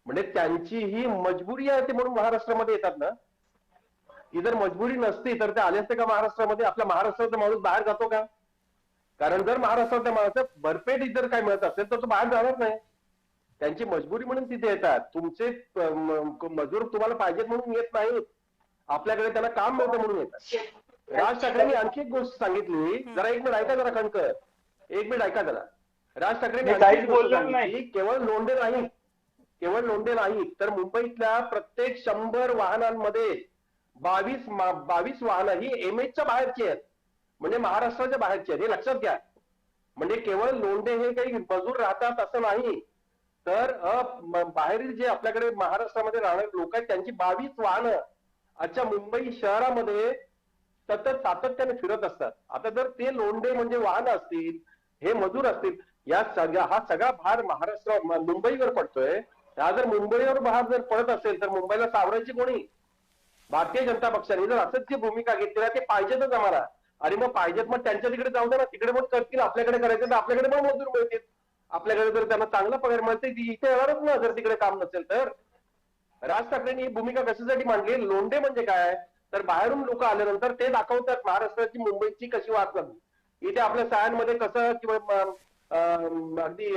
म्हणजे त्यांची ही मजबुरी आहे ते म्हणून महाराष्ट्रामध्ये येतात ना. ही जर मजबुरी नसती तर ते आले असते का महाराष्ट्रामध्ये? आपल्या महाराष्ट्राचा माणूस बाहेर जातो का? कारण जर महाराष्ट्रातल्या माणसाला भरपेट जर काय मिळत असेल तर तो बाहेर जाणार नाही. त्यांची मजबुरी म्हणून तिथे येतात. तुमचे मजूर तुम्हाला पाहिजेत म्हणून येत नाहीत, आपल्याकडे त्यांना काम मिळतं म्हणून येतात. राज ठाकरेंनी आणखी एक गोष्ट सांगितली, जरा 1 मिनिट ऐका जरा खंडकर, 1 मिनिट ऐका जरा. राज ठाकरेंनी केवळ लोंढे नाही तर मुंबईतल्या प्रत्येक 100 वाहनांमध्ये 22 वाहनं ही एमएचच्या बाहेरची आहेत, म्हणजे महाराष्ट्राच्या बाहेरची आहेत. हे लक्षात घ्या. म्हणजे केवळ लोंढे हे काही मजूर राहतात असं नाही, तर बाहेरील जे आपल्याकडे महाराष्ट्रामध्ये राहणारे लोक आहेत त्यांची 22 वाहनं आजच्या मुंबई शहरामध्ये सतत सातत्याने फिरत असतात. आता जर ते लोंढे म्हणजे वाहन असतील, हे मजूर असतील, हा सगळा भार महाराष्ट्र मुंबईवर पडतोय. हा जर मुंबईवर भार जर पडत असेल तर मुंबईला सावरायची कोणी? भारतीय जनता पक्षाने जर असंच जी भूमिका घेतली ना, ते पाहिजेतच आम्हाला. आणि मग पाहिजेत मग त्यांच्या तिकडे जाऊ दे ना, तिकडे पण करतील. आपल्याकडे करायचं तर आपल्याकडे पण मजूर मिळतील. आपल्याकडे जर त्यांना चांगला पगार मिळते इथे येणारच ना, जर तिकडे काम नसेल तर. राज ठाकरेंनी ही भूमिका कशासाठी मांडली? लोंढे म्हणजे काय तर बाहेरून लोक आल्यानंतर ते दाखवतात महाराष्ट्राची मुंबईची कशी वाट लागली, इथे आपल्या शाळांमध्ये कसं किंवा अगदी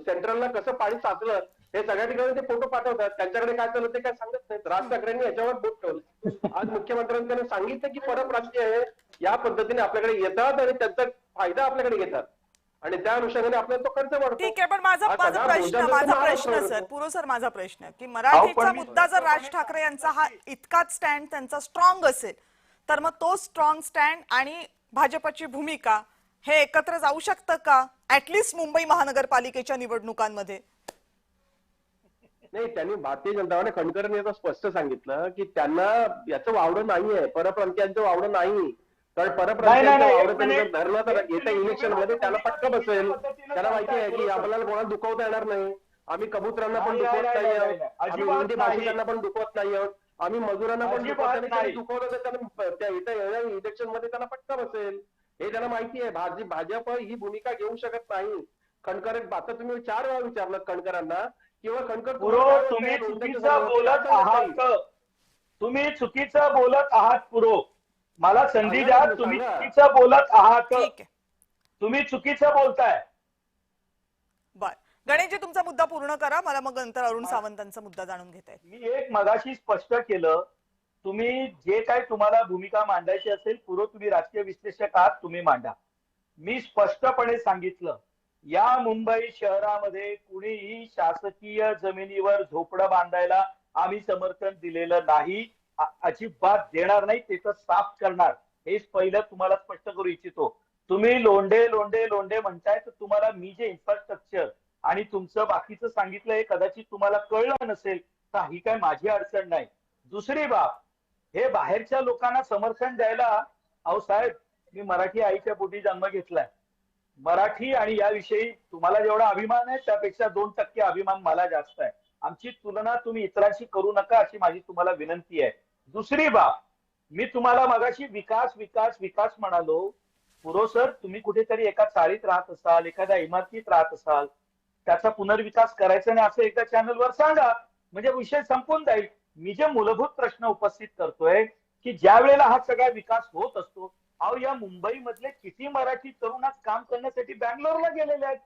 सेंट्रलला कसं पाणी साचलं हे सगळ्या ठिकाणी ते फोटो पाठवतात. त्यांच्याकडे काय चाललं ते काय सांगत नाहीत. राज ठाकरेंनी याच्यावर बोट ठेवलं. आज मुख्यमंत्र्यांनी त्यांना सांगितलं की परप्रांतीय आहे या पद्धतीने आपल्याकडे येतात आणि त्यांचा फायदा आपल्याकडे घेतात आणि त्या अनुषंगाने आपल्याला तो खर्च वाढतो. ठीक आहे, पण माझा प्रश्न सर, पुरो सर, माझा प्रश्न की मराठीचा मुद्दा जर राज ठाकरे यांचा हा इतकाच स्टँड त्यांचा स्ट्रॉंग असेल तर मग तो स्ट्रॉंग स्टँड आणि भाजपची भूमिका हे एकत्र जाऊ शकतं का ऍटलिस्ट मुंबई महानगरपालिकेच्या निवडणुकांमध्ये? नाही, त्यांनी भारतीय जनता पार्टी खंडकरांनी आता स्पष्ट सांगितलं की त्यांना याचं वावडं नाहीये, परप्रांतीयांचं वावडं नाही. कारण परप्रांतीयांचं वावडं त्यांनी जर धरलं तर येत्या इलेक्शन मध्ये त्याला फटका बसेल. त्याला माहिती आहे की आपल्याला कोणाला दुखवता येणार नाही. आम्ही कबुतरांना पण दुखवत नाही आहोत, आम्ही हिंदी भाषिकांना पण दुखवत नाही आहोत, आम्ही मजुरांना पण दुखवत नाही. दुखवलं तर त्यांना इलेक्शन मध्ये त्याला फटका बसेल हे त्याला माहिती आहे. भाजप ही भूमिका घेऊ शकत नाही. खंडकर आता तुम्ही 4 वेळा विचारलं खंडकरांना किंवा खंडकर तुम्ही चुकीचं बोलत आहात, तुम्ही चुकीचं बोलत आहात पुरो. मला संधी द्या. तुम्ही चुकीचं बोलत आहात, तुम्ही चुकीचं बोलताय. बर, गणेशजी तुमचा मुद्दा पूर्ण करा, मला मग नंतर अरुण सावंतांचा मुद्दा जाणून घेता येईल. मी एक मगाशी स्पष्ट केलं. तुम्ही जे काही तुम्हाला भूमिका मांडायची असेल पुरो, तुम्ही राजकीय विश्लेषक आहात, तुम्ही मांडा. मी स्पष्टपणे सांगितलं या मुंबई शहरामध्ये कुणीही शासकीय जमिनीवर झोपडं बांधायला आम्ही समर्थन दिलेलं नाही, अजिबात देणार नाही, ते तर साफ करणार. हेच पहिलं तुम्हाला स्पष्ट करू इच्छितो. तुम्ही लोंढे लोंढे लोंढे म्हणताय तर तुम्हाला मी जे इन्फ्रास्ट्रक्चर आणि तुमचं बाकीचं सांगितलं हे कदाचित तुम्हाला कळलं नसेल तर ही काय माझी अडचण नाही. दुसरी बाब, हे बाहेरच्या लोकांना समर्थन द्यायला, अहो साहेब मी मराठी आईच्या पोटी जन्म घेतलाय. मराठी आणि याविषयी तुम्हाला जेवढा अभिमान आहे त्यापेक्षा 2% अभिमान मला जास्त आहे. आमची तुलना तुम्ही इतरांशी करू नका अशी माझी तुम्हाला विनंती आहे. दुसरी बाब, मी तुम्हाला मगाशी विकास विकास विकास म्हणालो. पुरो सर, तुम्ही कुठेतरी एका चाळीत राहत असाल, एखाद्या इमारतीत राहत असाल, त्याचा पुनर्विकास करायचा नाही असं एकदा चॅनलवर सांगा, म्हणजे विषय संपून जाईल. मी जे मूलभूत प्रश्न उपस्थित करतोय की ज्या वेळेला हा सगळा विकास होत असतो, अहो या मुंबईमधले किती मराठी तरुण आज काम करण्यासाठी बँगलोरला गेलेले आहेत.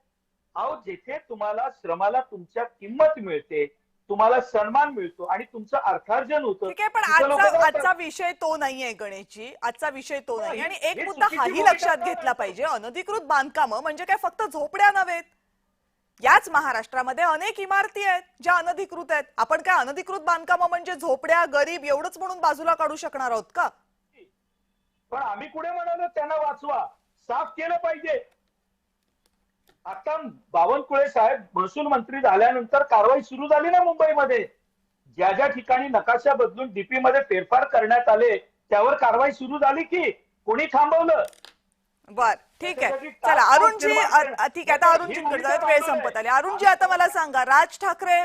अहो जिथे तुम्हाला श्रमाला तुमच्या किंमत मिळते, तुम्हाला सन्मान मिळतो आणि तुमचं अर्थार्जन होतं. ठीक आहे, पण आजचा विषय तो नाहीये गणेशजी, आजचा विषय तो नाही. आणि एक मुद्दा हाही लक्षात घेतला पाहिजे, अनधिकृत बांधकामं म्हणजे काय फक्त झोपड्या नव्हेत. याच महाराष्ट्रामध्ये अनेक इमारती आहेत ज्या अनधिकृत आहेत. आपण काय अनधिकृत बांधकामं म्हणजे झोपड्या, गरीब एवढंच म्हणून बाजूला काढू शकणार आहोत का? पण आम्ही कुठे म्हणालो त्यांना वाचवा, साफ केलं पाहिजे. आता बावनकुळे साहेब महसूल मंत्री झाल्यानंतर कारवाई सुरू झाली ना मुंबईमध्ये. ज्या ज्या ठिकाणी नकाशा बदलून डीपी मध्ये फेरफार करण्यात आले त्यावर कारवाई सुरू झाली की कोणी थांबवलं? बर, ठीक आहे, चला अरुणजी, ठीक आहे, आता अरुणजींकडे वेळ संपत आली. अरुणजी आता मला सांगा, राज ठाकरे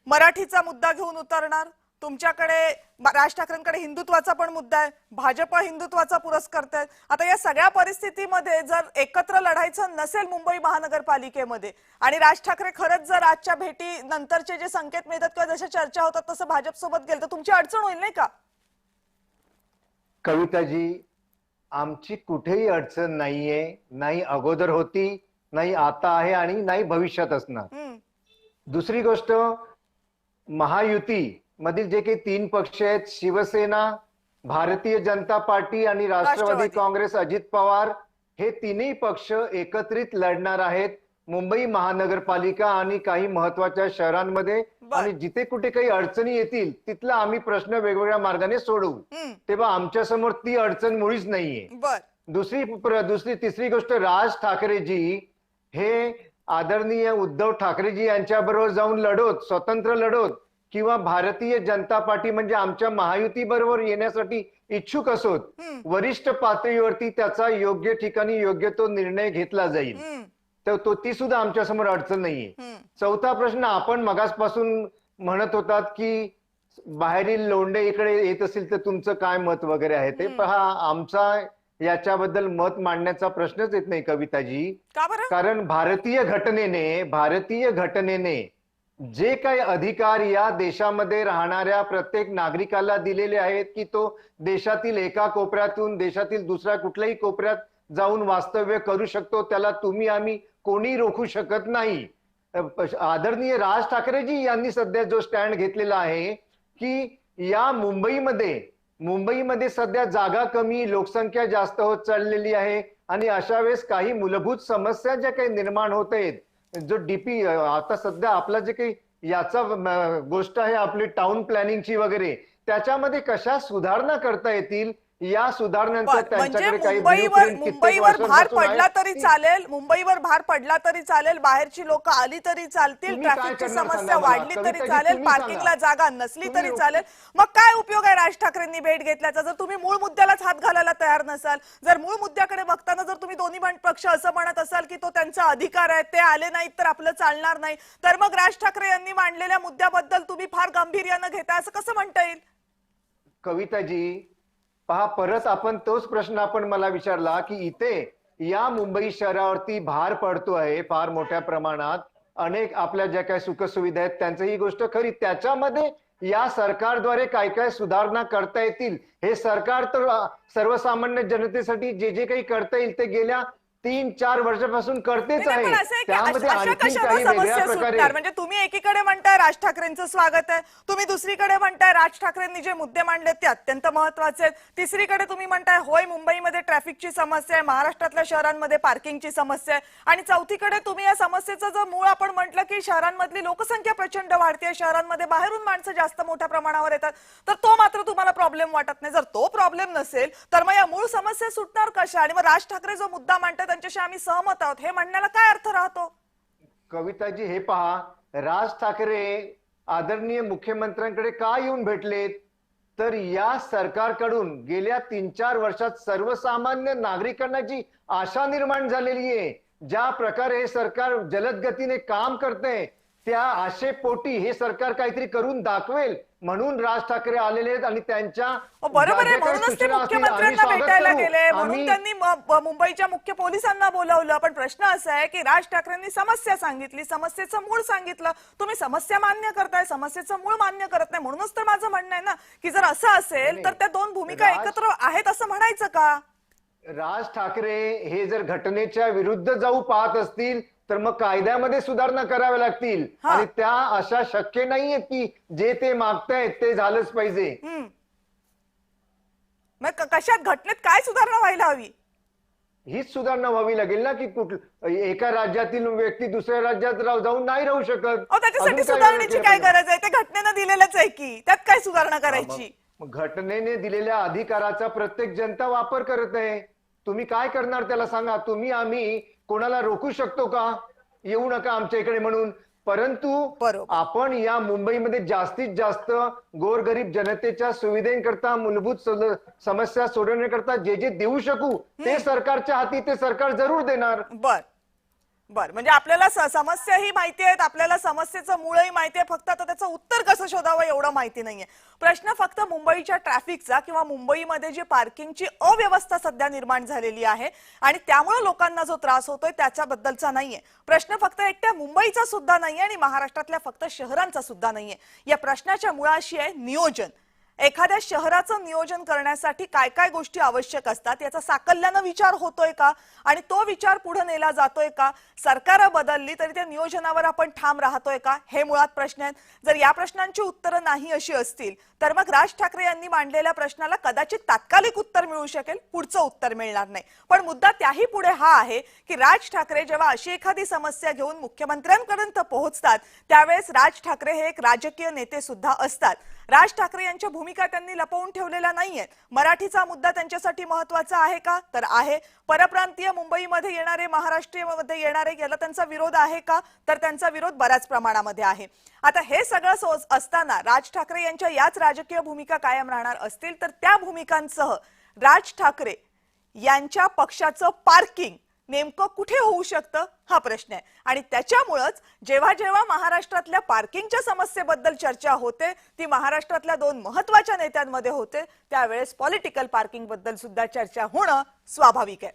मराठीचा मुद्दा घेऊन उतरणार, तुमच्याकडे राज ठाकरेंकडे हिंदुत्वाचा पण मुद्दा आहे, भाजप हिंदुत्वाचा पुरस्कर्ता. आता या सगळ्या परिस्थितीमध्ये जर एकत्र लढायचं नसेल मुंबई महानगरपालिकेमध्ये आणि राज ठाकरे खरंच जर आजच्या भेटी नंतरचे जे संकेत मिळतात किंवा जशा चर्चा होतात तसं भाजप सोबत गेलं तर तुमची अडचण होईल नाही का? कविताजी, आमची कुठेही अडचण नाहीये, नाही अगोदर होती, नाही आता आहे आणि नाही भविष्यात असणार. दुसरी गोष्ट, महायुती मधील जे काही 3 पक्ष आहेत, शिवसेना, भारतीय जनता पार्टी आणि राष्ट्रवादी काँग्रेस, अजित पवार, हे 3ही पक्ष एकत्रित लढणार आहेत मुंबई महानगरपालिका आणि काही महत्वाच्या शहरांमध्ये. आणि जिथे कुठे काही अडचणी येतील तिथला आम्ही प्रश्न वेगवेगळ्या मार्गाने सोडवू. तेव्हा आमच्या समोर ती अडचण मुळीच नाहीये. तिसरी गोष्ट, राज ठाकरेजी हे आदरणीय उद्धव ठाकरेजी यांच्याबरोबर जाऊन लढोत, स्वतंत्र लढोत, किंवा भारतीय जनता पार्टी म्हणजे आमच्या महायुती बरोबर येण्यासाठी इच्छुक असोत, वरिष्ठ पातळीवरती त्याचा योग्य ठिकाणी योग्य तो निर्णय घेतला जाईल. तर ती सुद्धा आमच्या समोर अडचण नाहीये. चौथा प्रश्न, आपण मगासपासून म्हणत होतात की बाहेरील लोंढे इकडे येत असेल तर तुमचं काय मत वगैरे आहे ते पहा. आमचा याच्याबद्दल मत मांडण्याचा प्रश्नच येत नाही कविताजी. कारण भारतीय घटनेने जे काही अधिकार या देशामध्ये राहणाऱ्या प्रत्येक नागरिकाला दिलेले आहेत की तो देशातील एका कोपऱ्यातून देशातील दुसऱ्या कुठल्याही कोपऱ्यात जाऊन वास्तव्य करू शकतो, त्याला तुम्ही आम्ही कोणी रोखू शकत नाही. आदरणीय राज ठाकरेजी यांनी सध्या जो स्टँड घेतलेला आहे की या मुंबईमध्ये सध्या जागा कमी, लोकसंख्या जास्त होत चाललेली आहे आणि अशा वेळेस काही मूलभूत समस्या ज्या काही निर्माण होत आहेत, जो डीपी आता सध्या आपला जे काही याचा गोष्ट आहे आपली टाउन प्लॅनिंगची वगैरे, त्याच्यामध्ये कशा सुधारणा करता येतील या सुधारणांचा त्यांच्याकडे काही मुंबईवर भार पडला तरी चालेल, मुंबईवर भार पडला तरी चालेल, बाहेरची लोक आली तरी चालतील, ट्रॅफिकची समस्या वाढली तरी चालेल, पार्किंगला जागा नसली तरी चालेल. मग काय उपयोग आहे राज ठाकरेंनी भेट घेतल्याचा जर तुम्ही मूळ मुद्द्यालाच हात घालायला तयार नसाल? जर मूळ मुद्द्याकडे बघताना जर तुम्ही दोन्ही पक्ष असं म्हणत असाल की तो त्यांचा अधिकार आहे, ते आले नाहीत तर आपलं चालणार नाही, तर मग राज ठाकरे यांनी मांडलेल्या मुद्द्याबद्दल तुम्ही फार गांभीर्यानं घेता असं कसं म्हणता येईल? कविताजी पहा, परत आपण तोच प्रश्न आपण मला विचारला की इथे या मुंबई शहरावरती भार पडतो आहे फार मोठ्या प्रमाणात, अनेक आपल्या ज्या काही सुखसुविधा आहेत त्यांचं ही गोष्ट खरी, त्याच्यामध्ये या सरकारद्वारे काय काय सुधारणा करता येतील हे सरकार तर सर्वसामान्य जनतेसाठी जे जे काही करता येईल ते गेल्या 3-4 वर्षापासून करतेच आहे. त्यामध्ये आणखी काही वेगळ्या प्रकारे म्हणजे तुम्ही एकीकडे म्हणताय राज ठाकरेंचं स्वागत आहे, तुम्ही दुसरीकडे म्हणताय राज ठाकरेंनी जे मुद्दे मांडले ते अत्यंत महत्वाचे आहेत, तिसरीकडे तुम्ही म्हणताय होय मुंबईमध्ये ट्रॅफिकची समस्या आहे, महाराष्ट्रातल्या शहरांमध्ये पार्किंगची समस्या आहे, आणि चौथीकडे तुम्ही या समस्येचं जर मूळ आपण म्हटलं की शहरांमधली लोकसंख्या प्रचंड वाढते, शहरांमध्ये बाहेरून माणसं जास्त मोठ्या प्रमाणावर येतात, तर तो मात्र तुम्हाला प्रॉब्लेम वाटत नाही. जर तो प्रॉब्लेम नसेल तर मग या मूळ समस्या सुटणार कशा? आणि मग राज ठाकरे जो मुद्दा मांडतात त्यांच्याशी आम्ही सहमत आहोत हे म्हणण्याला काय अर्थ राहतो? कविताजी हे पहा, राज ठाकरे आदरणीय मुख्यमंत्र्यांकडे का येऊन भेटलेत तर या सरकारकडून गेल्या 3-4 वर्षात सर्वसामान्य नागरिकांना जी आशा निर्माण झालेली आहे, ज्या प्रकारे हे सरकार जलद गतीने काम करते त्या आशेपोटी हे सरकार काहीतरी करून दाखवेल म्हणून राज ठाकरे आलेले आहेत आणि त्यांच्या बरोबर आहे, म्हणूनच ते मुख्यमंत्र्यांना भेटायला गेले, म्हणून त्यांनी मुंबईच्या मुख्य पोलिसांना बोलावलं. पण प्रश्न असा आहे की राज ठाकरेंनी समस्या सांगितली, समस्येचं मूळ सांगितलं, तुम्ही समस्या मान्य करताय, समस्येचं मूळ मान्य करत नाही. म्हणूनच तर माझं म्हणणं आहे ना की जर असं असेल तर त्या दोन भूमिका एकत्र आहेत असं म्हणायचं का? राज ठाकरे हे जर घटनेच्या विरुद्ध जाऊ पाहत असतील तर मग कायद्यामध्ये सुधारणा कराव्या लागतील आणि त्या अशा शक्य नाहीये की जे ते मागतायत ते झालंच पाहिजे. मग कशात घटनेत काय सुधारणा व्हायला हवी? हीच सुधारणा व्हावी लागेल ना की एका राज्यातील व्यक्ती दुसऱ्या राज्यात जाऊन नाही राहू शकत. त्याच्यासाठी सुधारण्याची काय गरज आहे? ते घटनेनं दिलेलंच आहे की त्यात काय सुधारणा करायची? घटनेने दिलेल्या अधिकाराचा प्रत्येक जनता वापर करत आहे. तुम्ही काय करणार त्याला सांगा? तुम्ही आम्ही कोणाला रोखू शकतो का येऊ नका आमच्या इकडे म्हणून? परंतु आपण या मुंबईमध्ये जास्तीत जास्त गोरगरीब जनतेच्या सुविधेकरता मूलभूत समस्या सोडवण्याकरता जे जे देऊ शकू ते सरकारच्या हाती ते सरकार जरूर देणार. बर, म्हणजे आपल्याला समस्याही माहिती आहेत, आपल्याला समस्येचं मूळही माहिती आहे, फक्त आता त्याचं उत्तर कसं शोधावं एवढं माहिती नाहीये. प्रश्न फक्त मुंबईच्या ट्रॅफिकचा किंवा मुंबईमध्ये जी पार्किंगची अव्यवस्था सध्या निर्माण झालेली आहे आणि त्यामुळे लोकांना जो त्रास होतोय त्याच्याबद्दलचा नाहीये. प्रश्न फक्त एकट्या मुंबईचा सुद्धा नाहीये आणि महाराष्ट्रातल्या फक्त शहरांचा सुद्धा नाहीये. या प्रश्नाच्या मुळाशी आहे नियोजन. एखाद्या शहराचं नियोजन करण्यासाठी काय काय गोष्टी आवश्यक असतात याचा साकल्यानं विचार होतोय का आणि तो विचार पुढे नेला जातोय का? सरकार बदलली तरी त्या नियोजनावर आपण ठाम राहतोय का? हे मुळात प्रश्न आहेत. जर या प्रश्नांची उत्तरं नाही अशी असतील तर मग राज ठाकरे यांनी मांडलेल्या प्रश्नाला कदाचित तात्कालिक उत्तर मिळू शकेल, पुढचं उत्तर मिळणार नाही. पण मुद्दा त्याही पुढे हा आहे की राज ठाकरे जेव्हा अशी एखादी समस्या घेऊन मुख्यमंत्र्यांपर्यंत पोहोचतात त्यावेळेस राज ठाकरे हे एक राजकीय नेते सुद्धा असतात. राज ठाकरे यांच्या भूमिका त्यांनी लपवून ठेवलेल्या नाहीयेत. मराठीचा मुद्दा त्यांच्यासाठी महत्त्वाचा आहे का? तर आहे. परप्रांतीय मुंबईमध्ये येणारे, महाराष्ट्रामध्ये येणारे, याला त्यांचा विरोध आहे का? तर त्यांचा विरोध बऱ्याच प्रमाणामध्ये आहे. आता हे सगळं असताना राज ठाकरे यांच्या याच राजकीय भूमिका कायम राहणार असतील तर त्या भूमिकांसह राज ठाकरे यांच्या पक्षाचं पार्किंग नेमकं कुठे होऊ शकतं हा प्रश्न आहे. आणि त्याच्यामुळेच जेव्हा जेव्हा महाराष्ट्रातल्या पार्किंगच्या समस्येबद्दल चर्चा होते ती महाराष्ट्रातल्या दोन महत्त्वाच्या नेत्यांमध्ये होते, त्यावेळेस पॉलिटिकल पार्किंग बद्दल सुद्धा चर्चा होणं स्वाभाविक आहे.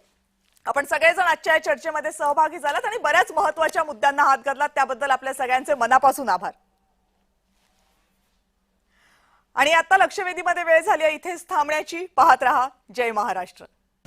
आपण सगळेजण आजच्या या चर्चेमध्ये सहभागी झालात आणि बऱ्याच महत्त्वाच्या मुद्द्यांना हात घातलात, त्याबद्दल आपल्या सगळ्यांचे मनापासून आभार. आणि आता लक्षवेधीमध्ये वेळ झाली आहे इथेच थांबण्याची. पाहत रहा जय महाराष्ट्र.